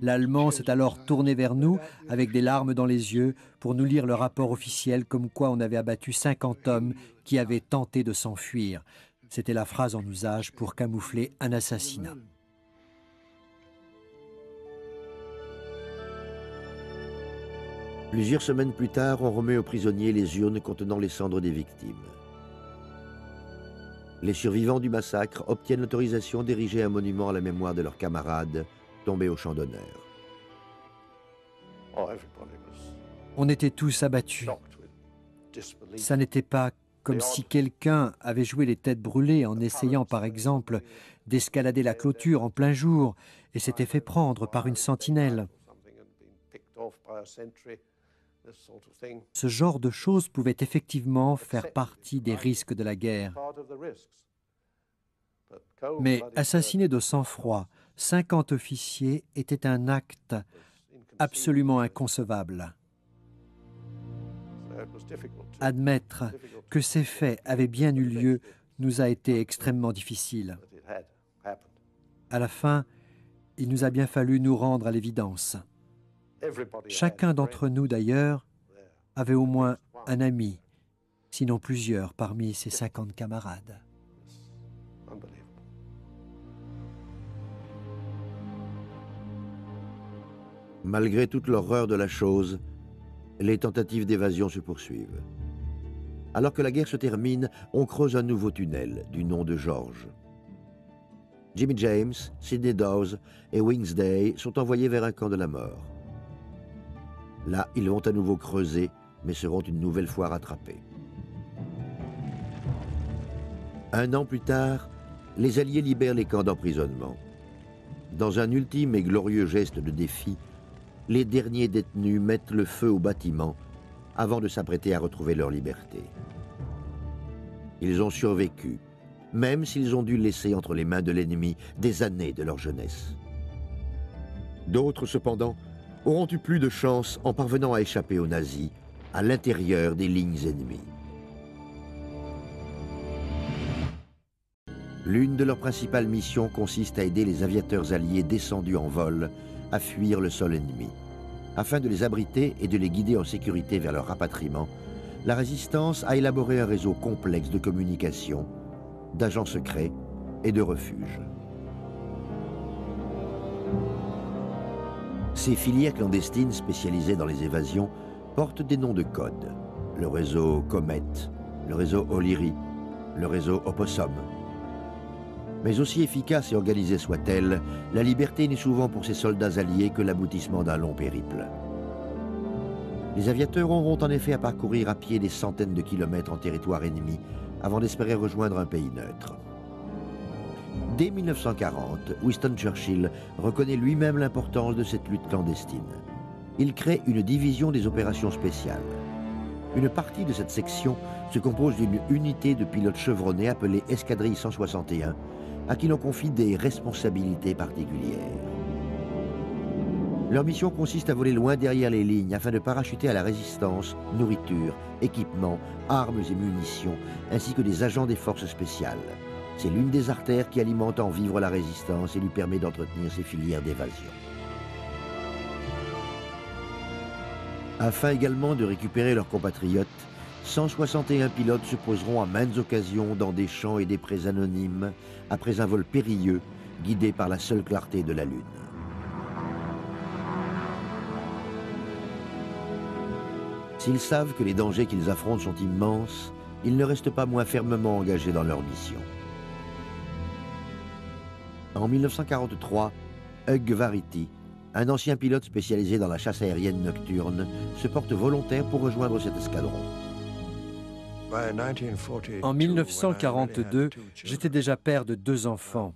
L'Allemand s'est alors tourné vers nous avec des larmes dans les yeux pour nous lire le rapport officiel comme quoi on avait abattu 50 hommes qui avaient tenté de s'enfuir. C'était la phrase en usage pour camoufler un assassinat. Plusieurs semaines plus tard, on remet aux prisonniers les urnes contenant les cendres des victimes. Les survivants du massacre obtiennent l'autorisation d'ériger un monument à la mémoire de leurs camarades tombés au champ d'honneur. On était tous abattus. Ça n'était pas comme si quelqu'un avait joué les têtes brûlées en essayant, par exemple, d'escalader la clôture en plein jour et s'était fait prendre par une sentinelle. Ce genre de choses pouvait effectivement faire partie des risques de la guerre. Mais assassiner de sang-froid 50 officiers était un acte absolument inconcevable. Admettre que ces faits avaient bien eu lieu nous a été extrêmement difficile. À la fin, il nous a bien fallu nous rendre à l'évidence. Chacun d'entre nous, d'ailleurs, avait au moins un ami, sinon plusieurs, parmi ses 50 camarades. Malgré toute l'horreur de la chose, les tentatives d'évasion se poursuivent. Alors que la guerre se termine, on creuse un nouveau tunnel du nom de George. Jimmy James, Sidney Dawes et Winsday sont envoyés vers un camp de la mort. Là, ils vont à nouveau creuser, mais seront une nouvelle fois rattrapés. Un an plus tard, les Alliés libèrent les camps d'emprisonnement. Dans un ultime et glorieux geste de défi, les derniers détenus mettent le feu au bâtiment avant de s'apprêter à retrouver leur liberté. Ils ont survécu, même s'ils ont dû laisser entre les mains de l'ennemi des années de leur jeunesse. D'autres, cependant, auront eu plus de chance en parvenant à échapper aux nazis à l'intérieur des lignes ennemies. L'une de leurs principales missions consiste à aider les aviateurs alliés descendus en vol à fuir le sol ennemi. Afin de les abriter et de les guider en sécurité vers leur rapatriement, la résistance a élaboré un réseau complexe de communication, d'agents secrets et de refuges. Ces filières clandestines spécialisées dans les évasions portent des noms de code. Le réseau Comet, le réseau O'Leary, le réseau Opossum. Mais aussi efficace et organisée soit-elle, la liberté n'est souvent pour ces soldats alliés que l'aboutissement d'un long périple. Les aviateurs auront en effet à parcourir à pied des centaines de kilomètres en territoire ennemi avant d'espérer rejoindre un pays neutre. Dès 1940, Winston Churchill reconnaît lui-même l'importance de cette lutte clandestine. Il crée une division des opérations spéciales. Une partie de cette section se compose d'une unité de pilotes chevronnés appelée Escadrille 161, à qui l'on confie des responsabilités particulières. Leur mission consiste à voler loin derrière les lignes afin de parachuter à la résistance, nourriture, équipements, armes et munitions, ainsi que des agents des forces spéciales. C'est l'une des artères qui alimente en vivre la résistance et lui permet d'entretenir ses filières d'évasion. Afin également de récupérer leurs compatriotes, 161 pilotes se poseront à maintes occasions dans des champs et des prés anonymes après un vol périlleux guidé par la seule clarté de la lune. S'ils savent que les dangers qu'ils affrontent sont immenses, ils ne restent pas moins fermement engagés dans leur mission. En 1943, Hugh Varity, un ancien pilote spécialisé dans la chasse aérienne nocturne, se porte volontaire pour rejoindre cet escadron. En 1942, j'étais déjà père de 2 enfants.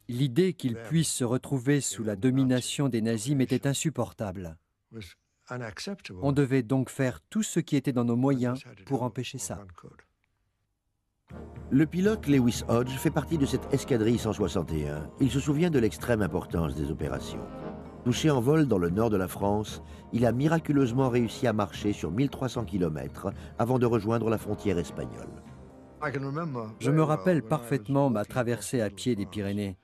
L'idée qu'ils puissent se retrouver sous la domination des nazis m'était insupportable. On devait donc faire tout ce qui était dans nos moyens pour empêcher ça. Le pilote Lewis Hodge fait partie de cette escadrille 161. Il se souvient de l'extrême importance des opérations. Touché en vol dans le nord de la France, il a miraculeusement réussi à marcher sur 1300 km avant de rejoindre la frontière espagnole. Je me rappelle parfaitement ma traversée à pied des Pyrénées.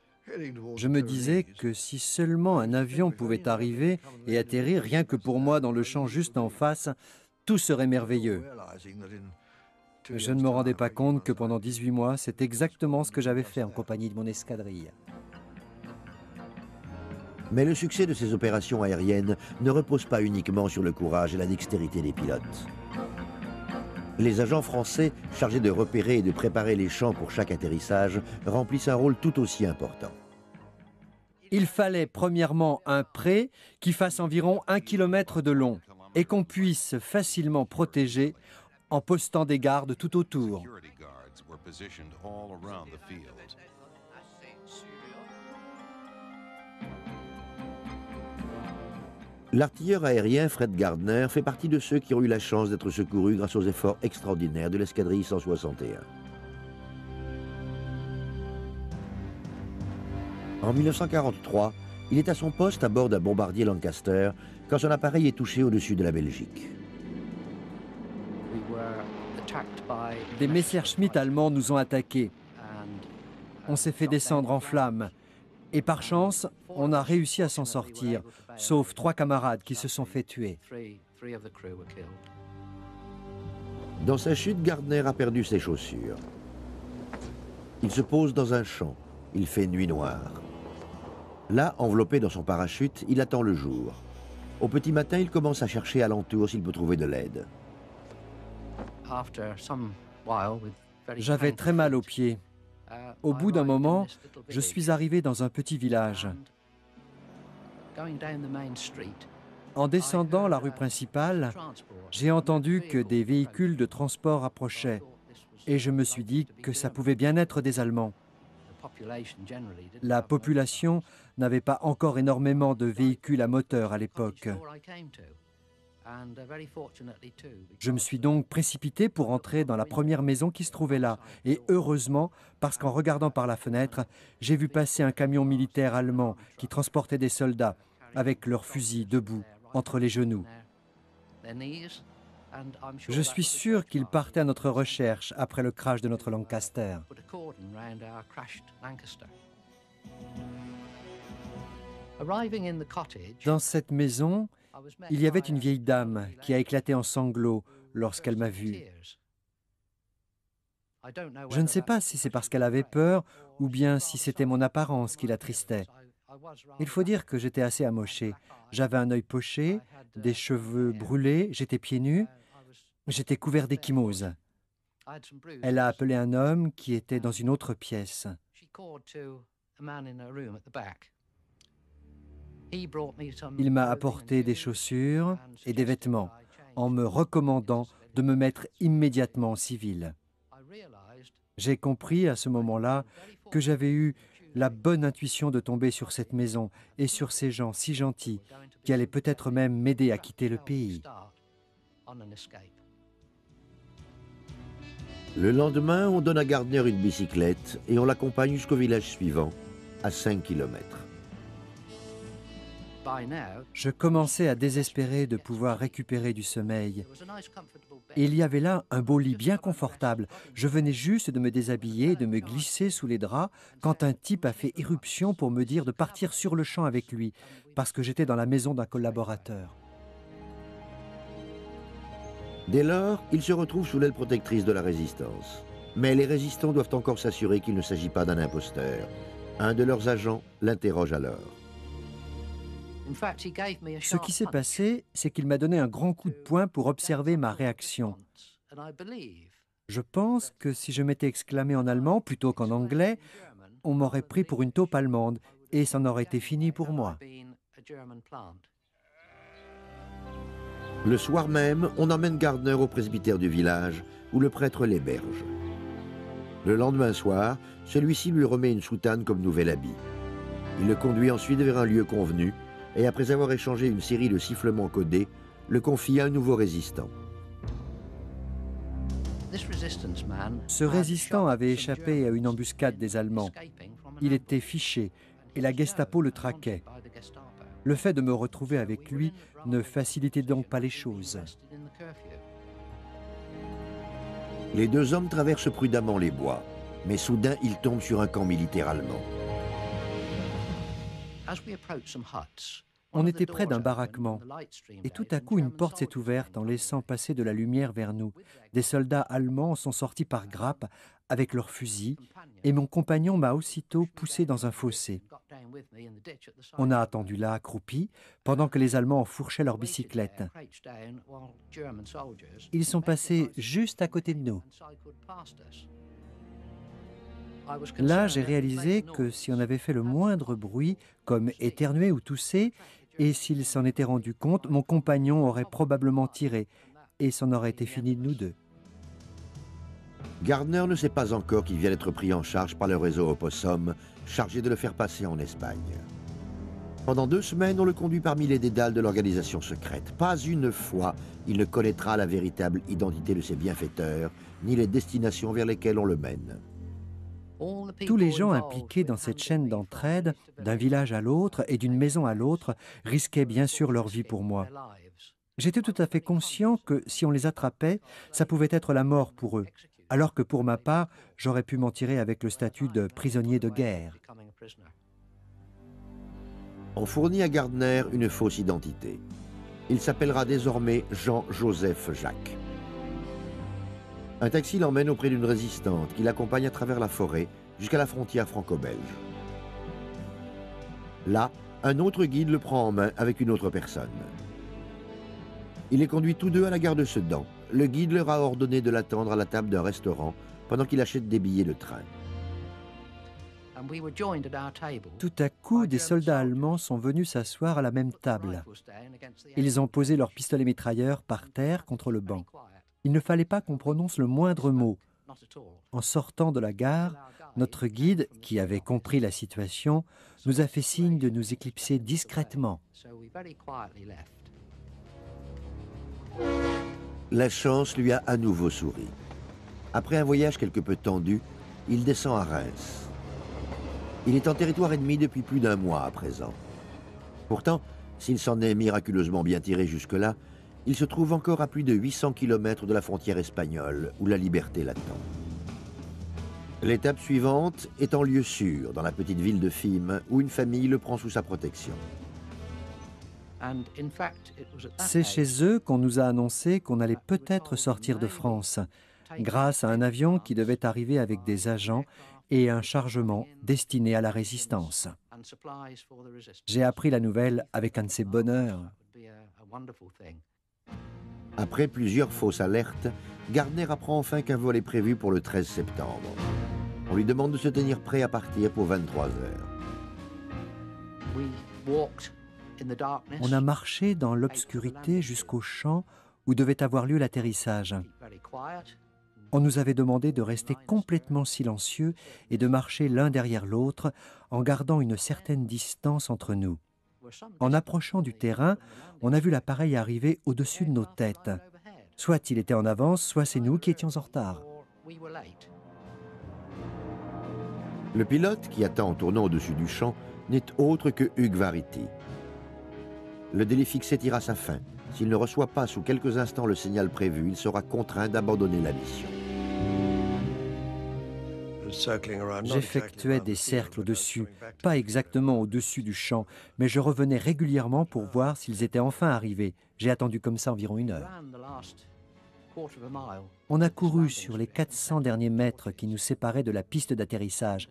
Je me disais que si seulement un avion pouvait arriver et atterrir rien que pour moi dans le champ juste en face, tout serait merveilleux. Je ne me rendais pas compte que pendant 18 mois, c'est exactement ce que j'avais fait en compagnie de mon escadrille. Mais le succès de ces opérations aériennes ne repose pas uniquement sur le courage et la dextérité des pilotes. Les agents français, chargés de repérer et de préparer les champs pour chaque atterrissage, remplissent un rôle tout aussi important. Il fallait premièrement un pré qui fasse environ 1 km de long et qu'on puisse facilement protéger en postant des gardes tout autour. L'artilleur aérien Fred Gardner fait partie de ceux qui ont eu la chance d'être secourus grâce aux efforts extraordinaires de l'escadrille 161. En 1943, il est à son poste à bord d'un bombardier Lancaster quand son appareil est touché au-dessus de la Belgique. Des Messerschmitt allemands nous ont attaqués. On s'est fait descendre en flammes. Et par chance, on a réussi à s'en sortir, sauf 3 camarades qui se sont fait tuer. Dans sa chute, Gardner a perdu ses chaussures. Il se pose dans un champ. Il fait nuit noire. Là, enveloppé dans son parachute, il attend le jour. Au petit matin, il commence à chercher alentour s'il peut trouver de l'aide. J'avais très mal aux pieds. Au bout d'un moment, je suis arrivé dans un petit village. En descendant la rue principale, j'ai entendu que des véhicules de transport approchaient et je me suis dit que ça pouvait bien être des Allemands. La population n'avait pas encore énormément de véhicules à moteur à l'époque. Je me suis donc précipité pour entrer dans la première maison qui se trouvait là. Et heureusement, parce qu'en regardant par la fenêtre, j'ai vu passer un camion militaire allemand qui transportait des soldats avec leurs fusils debout entre les genoux. Je suis sûr qu'ils partaient à notre recherche après le crash de notre Lancaster. Dans cette maison, il y avait une vieille dame qui a éclaté en sanglots lorsqu'elle m'a vu. Je ne sais pas si c'est parce qu'elle avait peur ou bien si c'était mon apparence qui l'attristait. Il faut dire que j'étais assez amoché. J'avais un œil poché, des cheveux brûlés, j'étais pieds nus, j'étais couvert d'ecchymoses. Elle a appelé un homme qui était dans une autre pièce. Il m'a apporté des chaussures et des vêtements en me recommandant de me mettre immédiatement en civil. J'ai compris à ce moment-là que j'avais eu la bonne intuition de tomber sur cette maison et sur ces gens si gentils qui allaient peut-être même m'aider à quitter le pays. Le lendemain, on donne à Gardner une bicyclette et on l'accompagne jusqu'au village suivant, à 5 km. Je commençais à désespérer de pouvoir récupérer du sommeil. Et il y avait là un beau lit bien confortable. Je venais juste de me déshabiller, de me glisser sous les draps, quand un type a fait irruption pour me dire de partir sur le champ avec lui, parce que j'étais dans la maison d'un collaborateur. Dès lors, il se retrouve sous l'aile protectrice de la résistance. Mais les résistants doivent encore s'assurer qu'il ne s'agit pas d'un imposteur. Un de leurs agents l'interroge alors. Ce qui s'est passé, c'est qu'il m'a donné un grand coup de poing pour observer ma réaction. Je pense que si je m'étais exclamé en allemand plutôt qu'en anglais, on m'aurait pris pour une taupe allemande et c'en aurait été fini pour moi. Le soir même, on emmène Gardner au presbytère du village où le prêtre l'héberge. Le lendemain soir, celui-ci lui remet une soutane comme nouvel habit. Il le conduit ensuite vers un lieu convenu et après avoir échangé une série de sifflements codés, le confie à un nouveau résistant. Ce résistant avait échappé à une embuscade des Allemands. Il était fiché et la Gestapo le traquait. Le fait de me retrouver avec lui ne facilitait donc pas les choses. Les deux hommes traversent prudemment les bois, mais soudain ils tombent sur un camp militaire allemand. On était près d'un baraquement et tout à coup une porte s'est ouverte en laissant passer de la lumière vers nous. Des soldats allemands sont sortis par grappes avec leurs fusils et mon compagnon m'a aussitôt poussé dans un fossé. On a attendu là, accroupi, pendant que les Allemands enfourchaient leurs bicyclettes. Ils sont passés juste à côté de nous. Là, j'ai réalisé que si on avait fait le moindre bruit, comme éternuer ou tousser, et s'il s'en était rendu compte, mon compagnon aurait probablement tiré, et c'en aurait été fini de nous deux. Gardner ne sait pas encore qu'il vient d'être pris en charge par le réseau Opossum, chargé de le faire passer en Espagne. Pendant 2 semaines, on le conduit parmi les dédales de l'organisation secrète. Pas une fois, il ne connaîtra la véritable identité de ses bienfaiteurs, ni les destinations vers lesquelles on le mène. Tous les gens impliqués dans cette chaîne d'entraide, d'un village à l'autre et d'une maison à l'autre, risquaient bien sûr leur vie pour moi. J'étais tout à fait conscient que si on les attrapait, ça pouvait être la mort pour eux, alors que pour ma part, j'aurais pu m'en tirer avec le statut de prisonnier de guerre. On fournit à Gardner une fausse identité. Il s'appellera désormais Jean-Joseph Jacques. Un taxi l'emmène auprès d'une résistante qui l'accompagne à travers la forêt jusqu'à la frontière franco-belge. Là, un autre guide le prend en main avec une autre personne. Il les conduit tous deux à la gare de Sedan. Le guide leur a ordonné de l'attendre à la table d'un restaurant pendant qu'il achète des billets de train. Tout à coup, des soldats allemands sont venus s'asseoir à la même table. Ils ont posé leurs pistolets mitrailleurs par terre contre le banc. Il ne fallait pas qu'on prononce le moindre mot. En sortant de la gare, notre guide, qui avait compris la situation, nous a fait signe de nous éclipser discrètement. La chance lui a à nouveau souri. Après un voyage quelque peu tendu, il descend à Reims. Il est en territoire ennemi depuis plus d'un mois à présent. Pourtant, s'il s'en est miraculeusement bien tiré jusque-là, il se trouve encore à plus de 800 km de la frontière espagnole, où la liberté l'attend. L'étape suivante est en lieu sûr, dans la petite ville de Fismes, où une famille le prend sous sa protection. C'est chez eux qu'on nous a annoncé qu'on allait peut-être sortir de France, grâce à un avion qui devait arriver avec des agents et un chargement destiné à la résistance. J'ai appris la nouvelle avec un de ces bonheurs. Après plusieurs fausses alertes, Gardner apprend enfin qu'un vol est prévu pour le 13 septembre. On lui demande de se tenir prêt à partir pour 23 heures. On a marché dans l'obscurité jusqu'au champ où devait avoir lieu l'atterrissage. On nous avait demandé de rester complètement silencieux et de marcher l'un derrière l'autre en gardant une certaine distance entre nous. En approchant du terrain, on a vu l'appareil arriver au-dessus de nos têtes. Soit il était en avance, soit c'est nous qui étions en retard. Le pilote, qui attend en tournant au-dessus du champ, n'est autre que Hugues Varity. Le délai fixé tire à sa fin. S'il ne reçoit pas sous quelques instants le signal prévu, il sera contraint d'abandonner la mission. J'effectuais des cercles au-dessus, pas exactement au-dessus du champ, mais je revenais régulièrement pour voir s'ils étaient enfin arrivés. J'ai attendu comme ça environ 1 heure. On a couru sur les 400 derniers mètres qui nous séparaient de la piste d'atterrissage.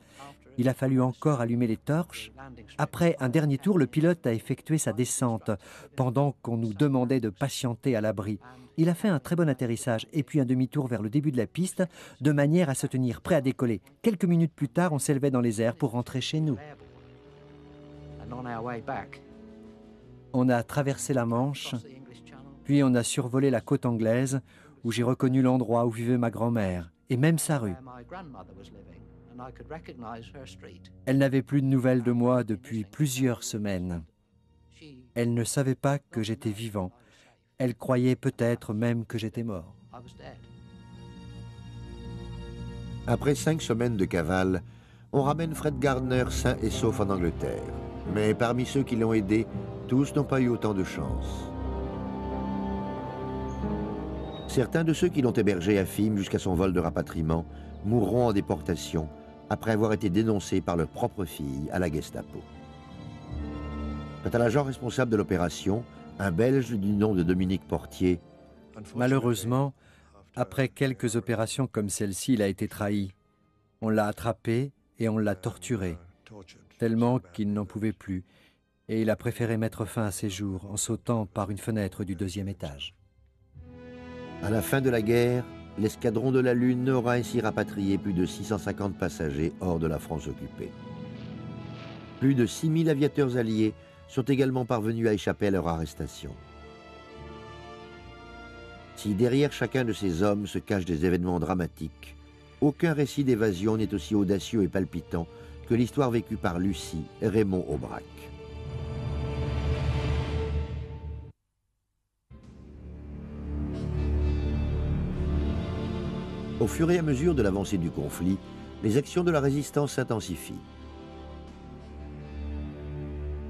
Il a fallu encore allumer les torches. Après un dernier tour, le pilote a effectué sa descente, pendant qu'on nous demandait de patienter à l'abri. Il a fait un très bon atterrissage et puis un demi-tour vers le début de la piste, de manière à se tenir prêt à décoller. Quelques minutes plus tard, on s'élevait dans les airs pour rentrer chez nous. On a traversé la Manche, puis on a survolé la côte anglaise, où j'ai reconnu l'endroit où vivait ma grand-mère, et même sa rue. Elle n'avait plus de nouvelles de moi depuis plusieurs semaines. Elle ne savait pas que j'étais vivant. Elle croyait peut-être même que j'étais mort. Après 5 semaines de cavale, on ramène Fred Gardner sain et sauf en Angleterre. Mais parmi ceux qui l'ont aidé, tous n'ont pas eu autant de chance. Certains de ceux qui l'ont hébergé à Fismes jusqu'à son vol de rapatriement mourront en déportation après avoir été dénoncés par leur propre fille à la Gestapo. Quant à l'agent responsable de l'opération, un Belge du nom de Dominique Portier, malheureusement, après quelques opérations comme celle-ci, il a été trahi. On l'a attrapé et on l'a torturé, tellement qu'il n'en pouvait plus, et il a préféré mettre fin à ses jours en sautant par une fenêtre du 2e étage. À la fin de la guerre, l'escadron de la Lune aura ainsi rapatrié plus de 650 passagers hors de la France occupée. Plus de 6000 aviateurs alliés sont également parvenus à échapper à leur arrestation. Si derrière chacun de ces hommes se cachent des événements dramatiques, aucun récit d'évasion n'est aussi audacieux et palpitant que l'histoire vécue par Lucie et Raymond Aubrac. Au fur et à mesure de l'avancée du conflit, les actions de la résistance s'intensifient.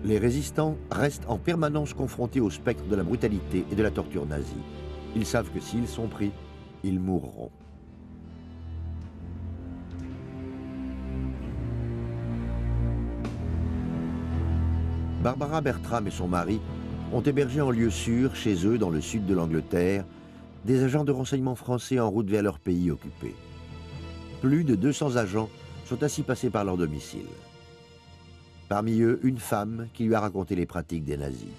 Les résistants restent en permanence confrontés au spectre de la brutalité et de la torture nazie. Ils savent que s'ils sont pris, ils mourront. Barbara Bertram et son mari ont hébergé en lieu sûr, chez eux, dans le sud de l'Angleterre, des agents de renseignement français en route vers leur pays occupé. Plus de 200 agents sont ainsi passés par leur domicile. Parmi eux, une femme qui lui a raconté les pratiques des nazis.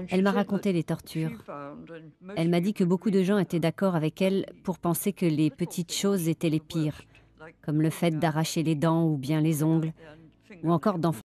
Elle m'a raconté les tortures. Elle m'a dit que beaucoup de gens étaient d'accord avec elle pour penser que les petites choses étaient les pires, comme le fait d'arracher les dents ou bien les ongles, ou encore d'enfoncer